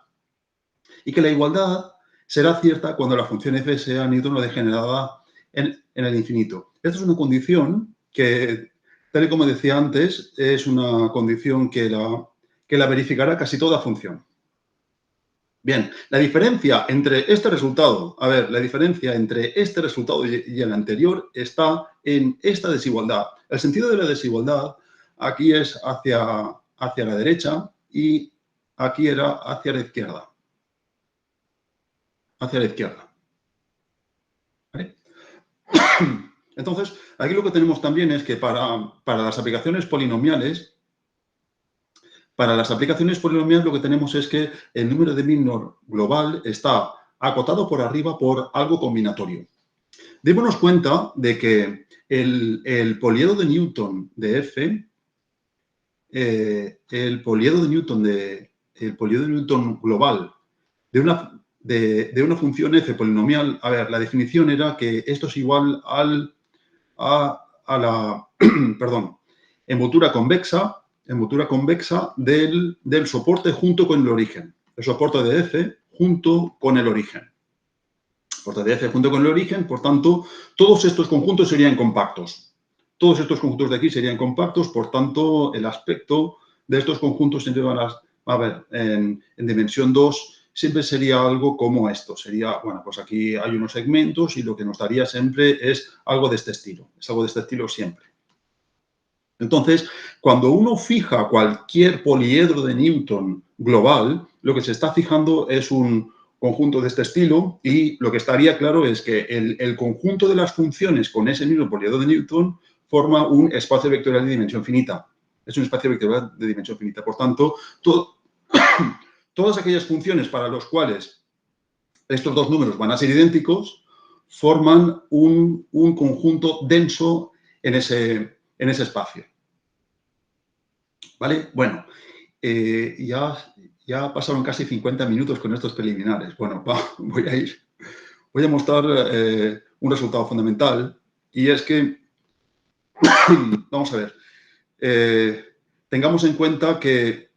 Y que la igualdad será cierta cuando la función f sea Newton o degenerada en el infinito. Esta es una condición que, tal y como decía antes, es una condición que la verificará casi toda función. Bien, la diferencia entre este resultado, la diferencia entre este resultado y el anterior está en esta desigualdad. El sentido de la desigualdad aquí es hacia la derecha y aquí era hacia la izquierda. Hacia la izquierda. ¿Vale? Entonces, aquí lo que tenemos también es que para las aplicaciones polinomiales, lo que tenemos es que el número de Milnor global está acotado por arriba por algo combinatorio. Démonos cuenta de que el poliedro de Newton de F, el poliedro de Newton global de una función f polinomial, la definición era que esto es igual a la envoltura convexa del soporte junto con el origen. El soporte de F junto con el origen. Soporte de F junto con el origen, por tanto, todos estos conjuntos serían compactos. Todos estos conjuntos de aquí serían compactos, por tanto, el aspecto de estos conjuntos siempre van en dimensión 2 siempre sería algo como esto. Sería, bueno, pues aquí hay unos segmentos y lo que nos daría siempre es algo de este estilo. Es algo de este estilo siempre. Entonces, cuando uno fija cualquier poliedro de Newton global, lo que se está fijando es un conjunto de este estilo y lo que estaría claro es que el conjunto de las funciones con ese mismo poliedro de Newton forma un espacio vectorial de dimensión finita. Es un espacio vectorial de dimensión finita. Por tanto, todas aquellas funciones para las cuales estos dos números van a ser idénticos forman un conjunto denso en ese espacio. ¿Vale? Bueno, ya pasaron casi 50 minutos con estos preliminares. Bueno, voy a mostrar un resultado fundamental, y es que, vamos a ver, tengamos en cuenta que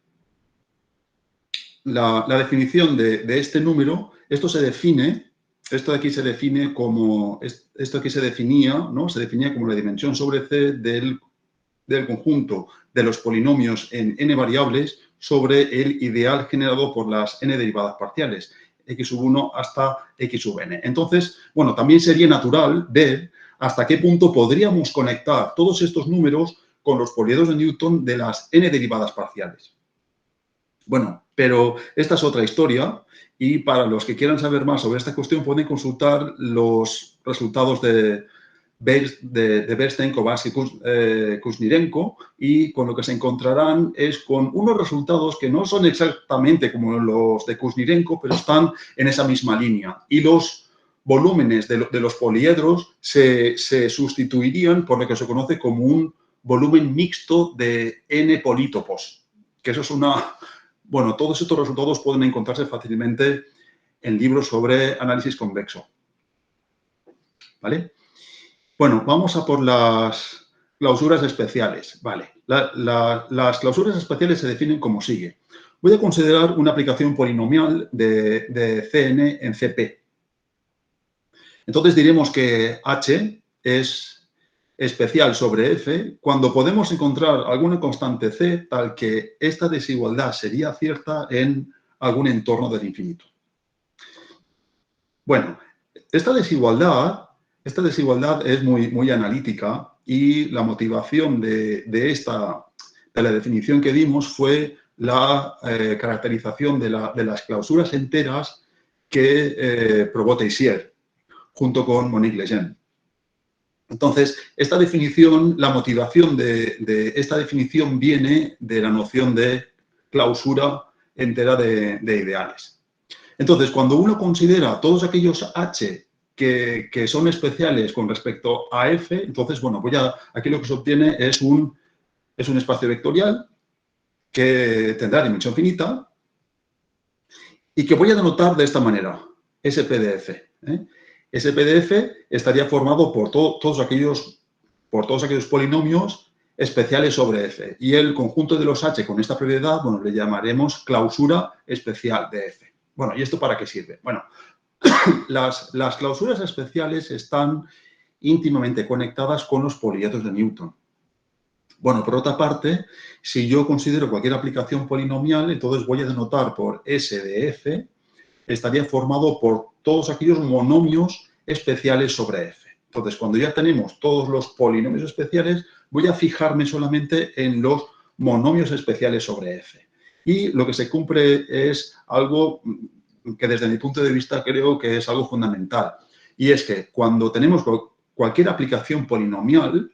la definición de este número, esto de aquí se define como, esto aquí se definía, ¿no? Se definía como la dimensión sobre C del conjunto de los polinomios en n variables sobre el ideal generado por las n derivadas parciales, x sub 1 hasta x sub n. Entonces, bueno, también sería natural ver hasta qué punto podríamos conectar todos estos números con los poliedros de Newton de las n derivadas parciales. Bueno, pero esta es otra historia, y para los que quieran saber más sobre esta cuestión pueden consultar los resultados de Bernstein, Kowarski, Kushnirenko, y con lo que se encontrarán es con unos resultados que no son exactamente como los de Kushnirenko, pero están en esa misma línea. Y los volúmenes de los poliedros se sustituirían por lo que se conoce como un volumen mixto de n polítopos, que eso es una... Bueno, todos estos resultados pueden encontrarse fácilmente en libros sobre análisis convexo. ¿Vale? Bueno, vamos a por las clausuras especiales. Vale, las clausuras especiales se definen como sigue. Voy a considerar una aplicación polinomial de Cn en Cp. Entonces diremos que H es especial sobre F cuando podemos encontrar alguna constante C tal que esta desigualdad sería cierta en algún entorno del infinito. Bueno, esta desigualdad es muy analítica, y la motivación de la definición que dimos fue la caracterización de las clausuras enteras que probó Teissier junto con Monique Lejeune. Entonces, la motivación de esta definición viene de la noción de clausura entera de ideales. Entonces, cuando uno considera todos aquellos H que son especiales con respecto a F, entonces, bueno, aquí lo que se obtiene es un espacio vectorial que tendrá dimensión finita y que voy a denotar de esta manera, SP de F. SP de F estaría formado por todos aquellos polinomios especiales sobre F. Y el conjunto de los H con esta propiedad, bueno, le llamaremos clausura especial de F. Bueno, ¿y esto para qué sirve? Bueno, las clausuras especiales están íntimamente conectadas con los poliedros de Newton. Bueno, por otra parte, si yo considero cualquier aplicación polinomial, entonces voy a denotar por S de F, estaría formado por todos aquellos monomios especiales sobre F. Entonces, cuando ya tenemos todos los polinomios especiales, voy a fijarme solamente en los monomios especiales sobre F. Y lo que se cumple es algo que desde mi punto de vista creo que es algo fundamental. Y es que cuando tenemos cualquier aplicación polinomial,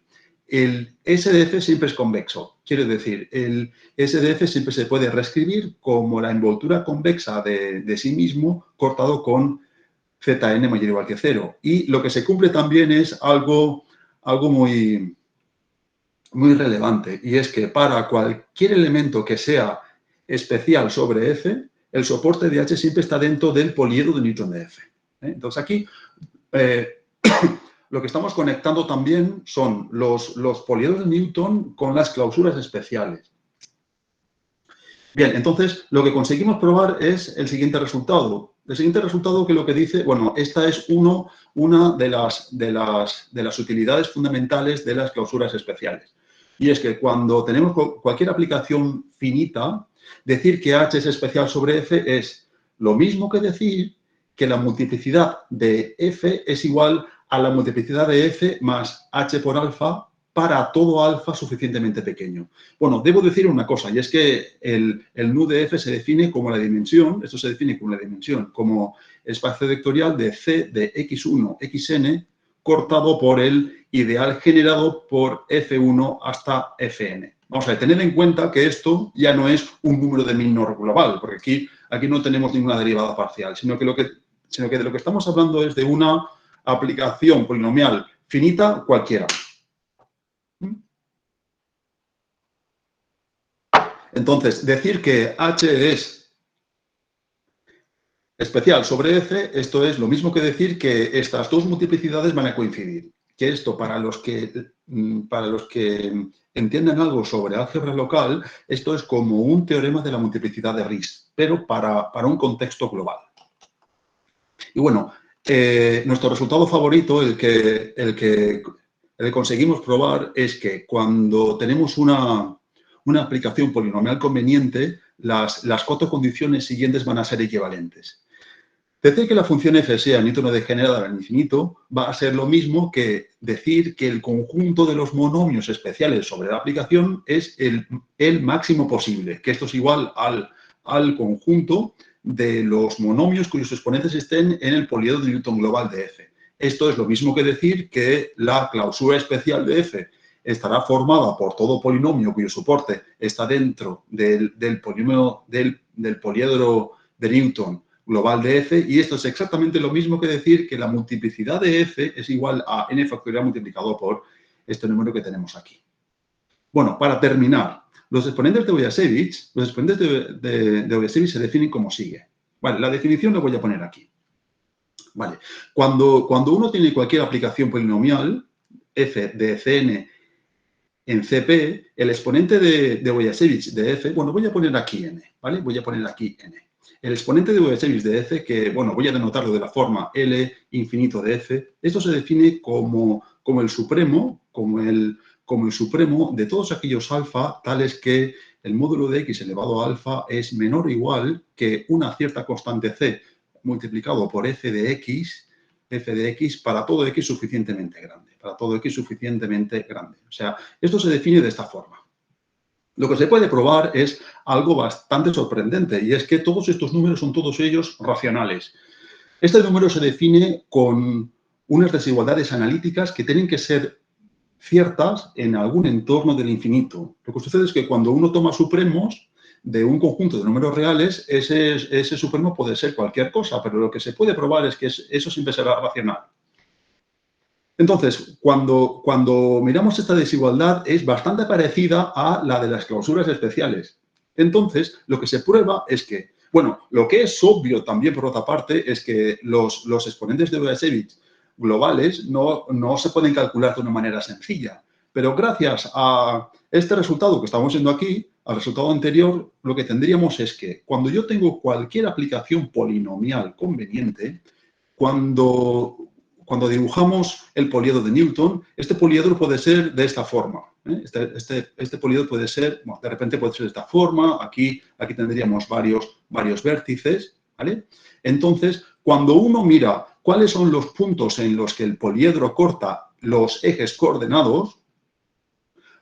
el S de F siempre es convexo. Quiere decir, el S de F siempre se puede reescribir como la envoltura convexa de sí mismo cortado con Zn mayor o igual que 0. Y lo que se cumple también es algo muy relevante, y es que para cualquier elemento que sea especial sobre F, el soporte de H siempre está dentro del poliedro de Newton de F. Entonces aquí lo que estamos conectando también son los poliedros de Newton con las clausuras especiales. Bien, entonces lo que conseguimos probar es el siguiente resultado. El siguiente resultado que lo que dice, bueno, esta es una de las utilidades fundamentales de las clausuras especiales. Y es que cuando tenemos cualquier aplicación finita, decir que H es especial sobre F es lo mismo que decir que la multiplicidad de F es igual a la multiplicidad de F más H por alfa para todo alfa suficientemente pequeño. Bueno, debo decir una cosa, y es que el nu de F se define como la dimensión, esto se define como la dimensión, como espacio vectorial de C de x1, xn, cortado por el ideal generado por F1 hasta Fn. Vamos a tener en cuenta que esto ya no es un número de Milnor global, porque aquí no tenemos ninguna derivada parcial, sino que de lo que estamos hablando es de una aplicación polinomial finita cualquiera. Entonces, decir que H es especial sobre F, esto es lo mismo que decir que estas dos multiplicidades van a coincidir. Que esto, para los que entiendan algo sobre álgebra local, esto es como un teorema de la multiplicidad de Riesz, pero para un contexto global. Y bueno, nuestro resultado favorito, el que conseguimos probar, es que cuando tenemos una aplicación polinomial conveniente, las cuatro condiciones siguientes van a ser equivalentes. Decir que la función f sea newtonno degenerada al infinito va a ser lo mismo que decir que el conjunto de los monomios especiales sobre la aplicación es el máximo posible, que esto es igual al conjunto de los monomios cuyos exponentes estén en el poliedro de Newton global de f. Esto es lo mismo que decir que la clausura especial de f estará formada por todo polinomio cuyo soporte está dentro del poliedro de Newton global de f, y esto es exactamente lo mismo que decir que la multiplicidad de f es igual a n factorial multiplicado por este número que tenemos aquí. Bueno, para terminar, los exponentes de Wejašević, se definen como sigue. Vale, la definición la voy a poner aquí. Vale, cuando uno tiene cualquier aplicación polinomial, f de Cn en Cp, el exponente de Wejašević de f, bueno, voy a poner aquí n, ¿vale? Voy a poner aquí n. El exponente de Wejašević de f, que, bueno, voy a denotarlo de la forma L infinito de f, esto se define como el supremo, como el supremo de todos aquellos alfa tales que el módulo de x elevado a alfa es menor o igual que una cierta constante c multiplicado por f de x para todo x suficientemente grande. O sea, esto se define de esta forma. Lo que se puede probar es algo bastante sorprendente, y es que todos estos números son todos ellos racionales. Este número se define con unas desigualdades analíticas que tienen que ser ciertas en algún entorno del infinito. Lo que sucede es que cuando uno toma supremos de un conjunto de números reales, ese supremo puede ser cualquier cosa, pero lo que se puede probar es que eso siempre será racional. Entonces, cuando miramos esta desigualdad es bastante parecida a la de las clausuras especiales. Entonces, lo que se prueba es que, bueno, lo que es obvio también por otra parte es que los exponentes de Wejašević globales no se pueden calcular de una manera sencilla. Pero gracias a este resultado que estamos viendo aquí, al resultado anterior, lo que tendríamos es que cuando yo tengo cualquier aplicación polinomial conveniente, cuando dibujamos el poliedro de Newton, este poliedro puede ser de esta forma. Este poliedro puede ser, bueno, de repente puede ser de esta forma, aquí tendríamos varios vértices, ¿vale? Entonces, cuando uno mira cuáles son los puntos en los que el poliedro corta los ejes coordenados,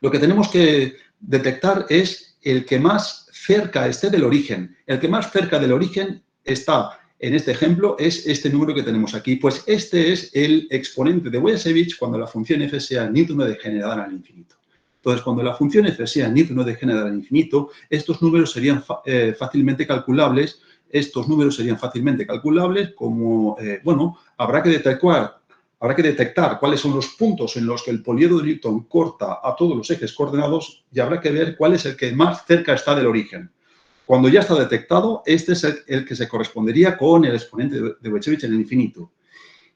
lo que tenemos que detectar es el que más cerca esté del origen. El que más cerca del origen está, en este ejemplo, es este número que tenemos aquí. Pues este es el exponente de Wejašević cuando la función f sea newtonno degenerada al infinito. Entonces, cuando la función f sea newtonno degenerada al infinito, estos números serían fácilmente calculables. Como, bueno, habrá que detectar cuáles son los puntos en los que el poliedro de Newton corta a todos los ejes coordenados y habrá que ver cuál es el que más cerca está del origen. Cuando ya está detectado, este es el que se correspondería con el exponente de Wejašević en el infinito.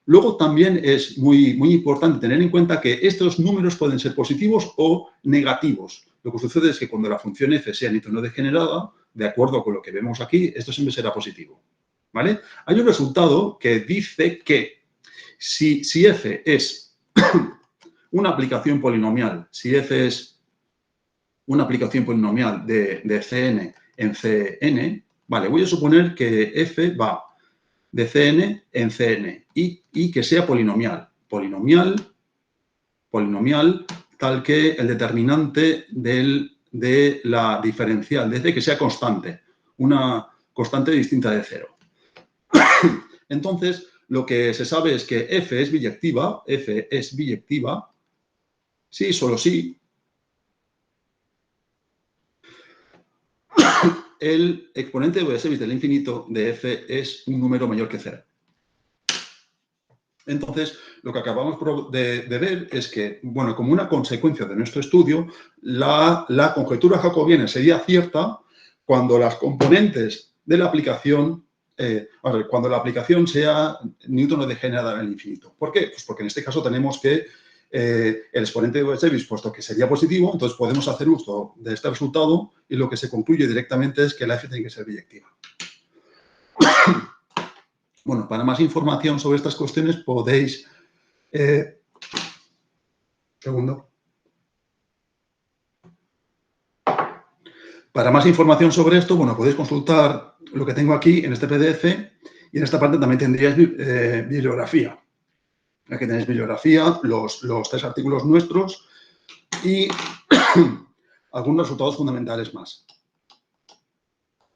Luego también es muy importante tener en cuenta que estos números pueden ser positivos o negativos. Lo que sucede es que cuando la función f sea newtonno degenerada, de acuerdo con lo que vemos aquí, esto siempre será positivo, ¿vale? Hay un resultado que dice que si f es una aplicación polinomial, de Cn en Cn, vale, voy a suponer que f va de Cn en Cn y que sea polinomial tal que el determinante de la diferencial de c que sea constante, una constante distinta de 0. Entonces, lo que se sabe es que f es biyectiva sí, solo sí, el exponente de Weierstrass del infinito de f es un número mayor que 0. Entonces, lo que acabamos de ver es que, bueno, como una consecuencia de nuestro estudio, la conjetura jacobiana sería cierta cuando las componentes de la aplicación, cuando la aplicación sea newtonno degenerada en el infinito. ¿Por qué? Pues porque en este caso tenemos que el exponente de Weierstrass, puesto que sería positivo, entonces podemos hacer uso de este resultado y lo que se concluye directamente es que la f tiene que ser biyectiva. Bueno, para más información sobre estas cuestiones podéis... segundo. Para más información sobre esto, bueno, podéis consultar lo que tengo aquí en este PDF y en esta parte también tendríais bibliografía. Aquí tenéis bibliografía, los 3 artículos nuestros y algunos resultados fundamentales más.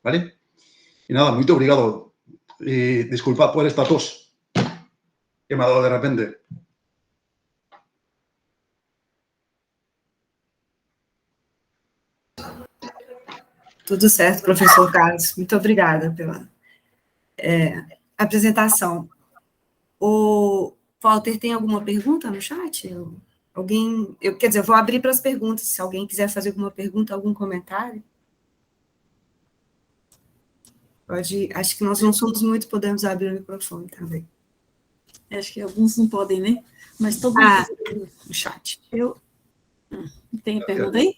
¿Vale? Y nada, muy obrigado. Y disculpad por esta tos que me ha dado de repente. Tudo certo, professor Carlos. Muito obrigada pela apresentação. O Walter, tem alguma pergunta no chat? Alguém? Quer dizer, eu vou abrir para as perguntas. Se alguém quiser fazer alguma pergunta, algum comentário. Pode, acho que nós não somos muito, podemos abrir o microfone também. Acho que alguns não podem, né? Mas todo mundo... no chat. Tem pergunta aí?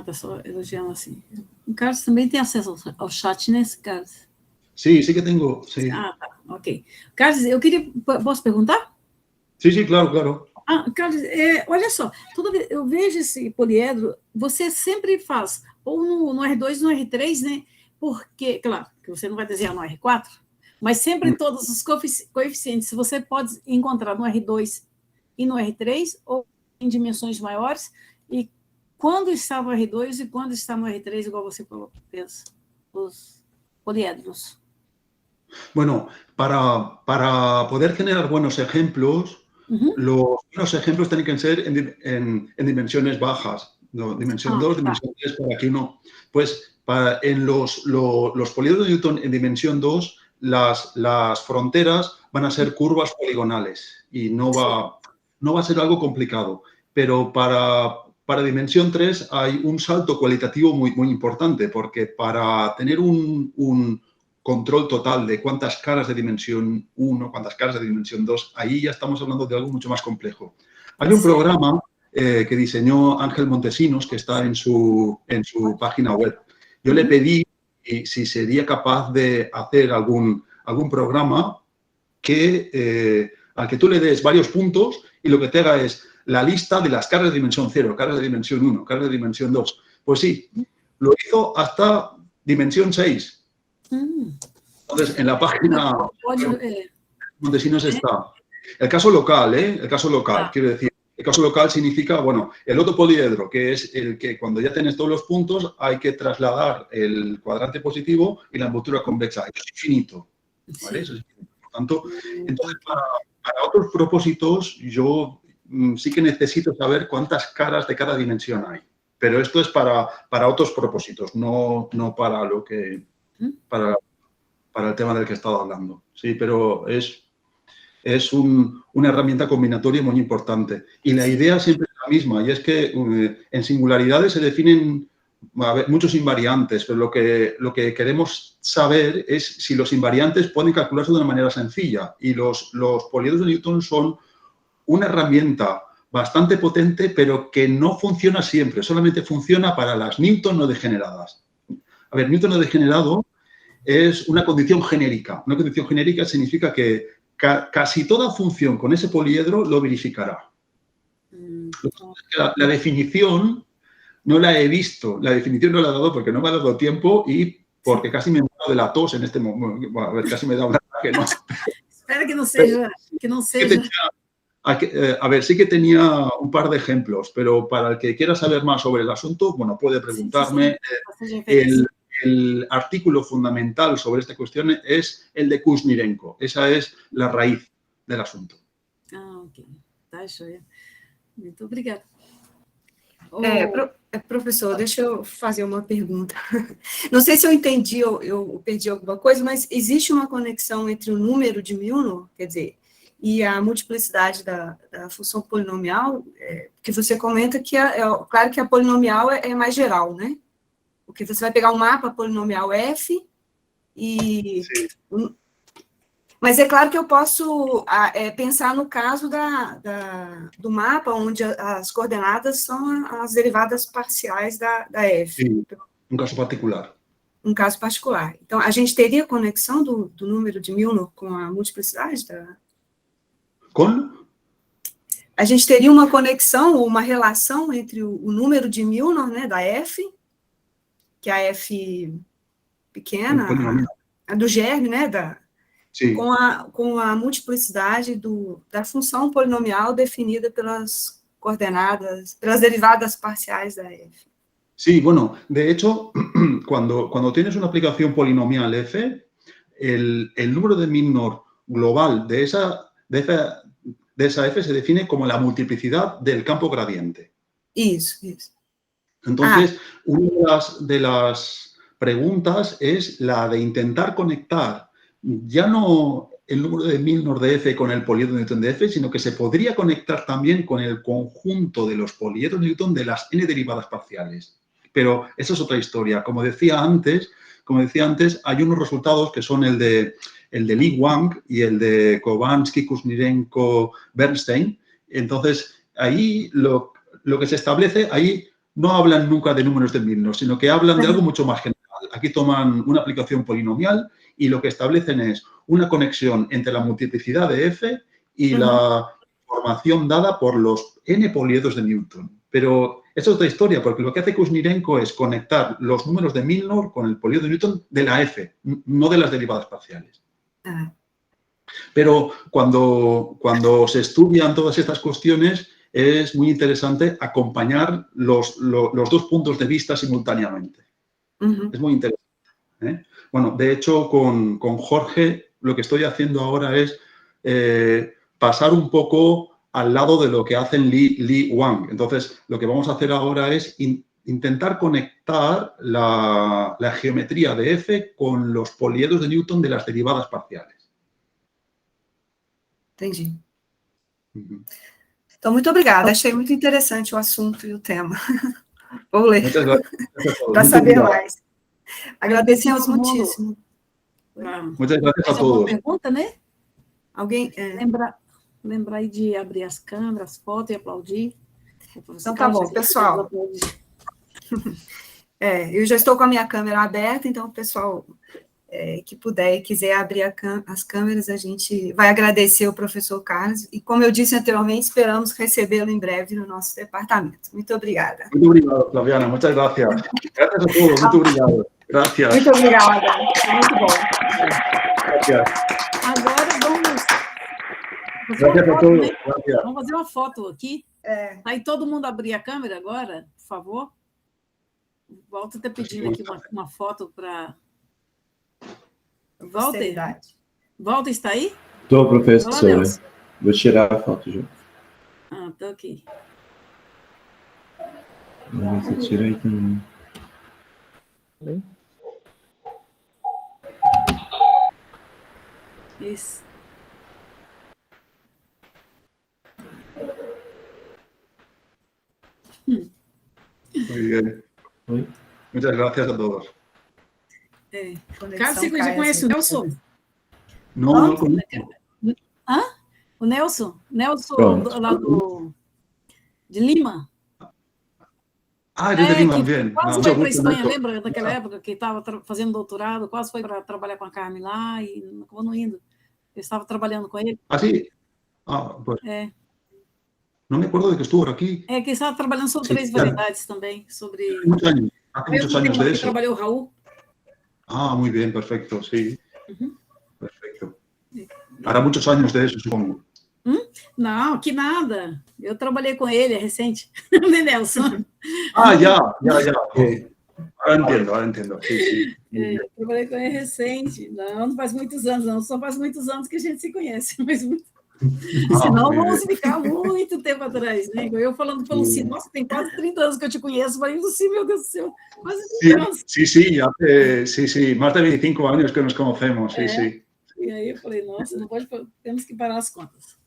Tá só elogiando assim. O Carlos também tem acesso ao chat, né, Carlos? Sí, sí que tengo, sí. Tá, ok. Carlos, eu queria... Posso perguntar? Sí, claro, claro. Carlos, olha só, toda vez eu vejo esse poliedro, você sempre faz ou no R2 ou no R3, né? Porque, claro, que você não vai desenhar no R4, mas sempre todos os coeficientes você pode encontrar no R2 e no R3, ou em dimensões maiores, e quando está no R2 e quando está no R3, igual você fez os poliedros. Bueno, para poder generar buenos ejemplos, los buenos ejemplos tienen que ser en dimensiones bajas, ¿no? Dimensión 2, dimensión 3, para que uno... Pues en los poliedros de Newton en dimensión 2, las fronteras van a ser curvas poligonales y no va a ser algo complicado. Pero para dimensión 3 hay un salto cualitativo muy, muy importante, porque para tener un control total de cuántas caras de dimensión 1, cuántas caras de dimensión 2, ahí ya estamos hablando de algo mucho más complejo. Hay un programa que diseñó Ángel Montesinos, que está en su página web. Yo le pedí si sería capaz de hacer algún programa al que tú le des varios puntos y lo que te haga es la lista de las caras de dimensión 0, caras de dimensión 1, caras de dimensión 2. Pues sí, lo hizo hasta dimensión 6. Entonces, en la página Montesinos está. El caso local, El caso local, quiero decir. El caso local significa, bueno, el otro poliedro, que es el que cuando ya tienes todos los puntos hay que trasladar el cuadrante positivo y la envoltura convexa. Eso es infinito, ¿vale? Eso es infinito. Por tanto, entonces, para otros propósitos, yo sí que necesito saber cuántas caras de cada dimensión hay. Pero esto es para otros propósitos, no para lo que... Para el tema del que he estado hablando. Sí, pero es una herramienta combinatoria muy importante. Y la idea siempre es la misma, y es que en singularidades se definen muchos invariantes, pero lo que queremos saber es si los invariantes pueden calcularse de una manera sencilla. Y los poliedros de Newton son una herramienta bastante potente, pero que no funciona siempre, solamente funciona para las Newton no degeneradas. A ver, Newton no degenerado es una condición genérica. Una condición genérica significa que casi toda función con ese poliedro lo verificará. La definición no la he visto, la definición no la he dado porque no me ha dado tiempo y porque casi me he dado de la tos en este momento. Bueno, a ver, casi me da un ataque, ¿no? Espero que no sea. A ver, sí que tenía un par de ejemplos, pero para el que quiera saber más sobre el asunto, bueno, puede preguntarme. el artículo fundamental sobre esta cuestión es el de Kushnirenko. Esa es la raíz del asunto. Ah, ok. Tá, joia. Muito obrigada. Professor, deixa eu fazer uma pergunta. Não sei se eu entendi ou eu perdi alguma coisa, mas existe uma conexão entre o número de Milnor, quer dizer, e a multiplicidade da função polinomial, que você comenta que, claro que a polinomial é mais geral, né? Porque você vai pegar um mapa polinomial F e... Sim. Mas é claro que eu posso pensar no caso do mapa, onde as coordenadas são as derivadas parciais da F. Sim, um caso particular. Um caso particular. Então, a gente teria conexão do número de Milnor com a multiplicidade da... A gente teria uma conexão ou uma relação entre o número de Milnor, né, da F, que é a F pequena, a do germe, né, com a multiplicidade da função polinomial definida pelas coordenadas, pelas derivadas parciais da F. Sí, bueno, de hecho, cuando tienes una aplicación polinomial F, el número de Milnor global de esa F se define como la multiplicidad del campo gradiente. Eso. Entonces, una de las preguntas es la de intentar conectar ya no el número de Milnor de F con el poliedro de Newton de F, sino que se podría conectar también con el conjunto de los poliedros de Newton de las n derivadas parciales. Pero eso es otra historia. Como decía antes, hay unos resultados que son el de Li Wang y el de Khovansky, Kushnirenko, Bernstein. Entonces, ahí lo que se establece, ahí no hablan nunca de números de Milnor, sino que hablan de algo mucho más general. Aquí toman una aplicación polinomial y lo que establecen es una conexión entre la multiplicidad de F y la información dada por los n poliedros de Newton. Pero eso es otra historia, porque lo que hace Kushnirenko es conectar los números de Milnor con el poliedro de Newton de la F, no de las derivadas parciales. Pero cuando se estudian todas estas cuestiones, es muy interesante acompañar los dos puntos de vista simultáneamente. Es muy interesante. Bueno, de hecho, con Jorge, lo que estoy haciendo ahora es pasar un poco al lado de lo que hacen Li Wang. Entonces, lo que vamos a hacer ahora es intentar conectar la geometría de F con los poliedros de Newton de las derivadas parciales. Entendi. Então, muito obrigada. Achei muito interessante o assunto e o tema. Vou ler para saber mais. Agradecemos muitíssimo. Muchas gracias a todos. Uma pergunta, né? Alguém... Lembrar aí de abrir as câmeras, as fotos e aplaudir. Então, tá bom, pessoal. Eu já estou com a minha câmera aberta, então, o pessoal que puder e quiser abrir as câmeras, a gente vai agradecer o professor Carlos. E, como eu disse anteriormente, esperamos recebê-lo em breve no nosso departamento. Muito obrigada. Muito obrigado, Flaviana. Muchas gracias. Gracias a todos. Muito obrigado. Gracias. Muito obrigada. Muito bom. Gracias. Agora vamos Gracias a todos. Gracias. Vamos fazer uma foto aqui. Aí todo mundo abrir a câmera agora, por favor. Walter está pedindo aqui uma foto para... Walter está aí? Estou, professora. Vou tirar a foto já. Tá ok. Vamos ver se tira aí também. Isso. Muy bien. Muchas gracias a todos. Carlos, você já conhece o Nelson? Não, não conheço. O Nelson? Nelson, lá de Lima? De Lima, bem. Quase foi para a Espanha, lembra daquela época que estava fazendo doutorado, quase foi para trabalhar com a Carmen lá e acabou não indo. Eu estava trabalhando com ele. Sim? Pues. Não me acordo de que estuvo aqui. Que estava trabalhando sobre 3 variedades também, sobre... Muitos anos. Há muitos anos de isso. Trabalhou o Raul. Muy bien, perfecto, sí. Perfecto. Hará muchos años de eso, supongo. Não, que nada. Eu trabalhei com ele, é recente. Né, Nelson? Ya. Okay. ahora entiendo. Sí. Eu trabalhei com ele recente, não faz muitos anos, não, só faz muitos anos que a gente se conhece, mas senão vamos ficar muito tempo atrás, né? Eu falando para o Luci, nossa, tem quase 30 anos que eu te conheço, falei, Luci, meu Deus do céu, quase 30 anos. Sí, más de 25 años que nos conocemos, sí. E aí eu falei, nossa, não pode, temos que parar as contas.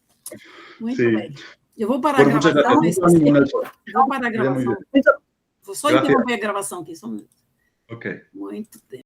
Muito bem. Eu vou parar a gravação. Vou parar a gravação. Vou só interromper a gravação aqui, só um minuto. Ok. Muito tempo.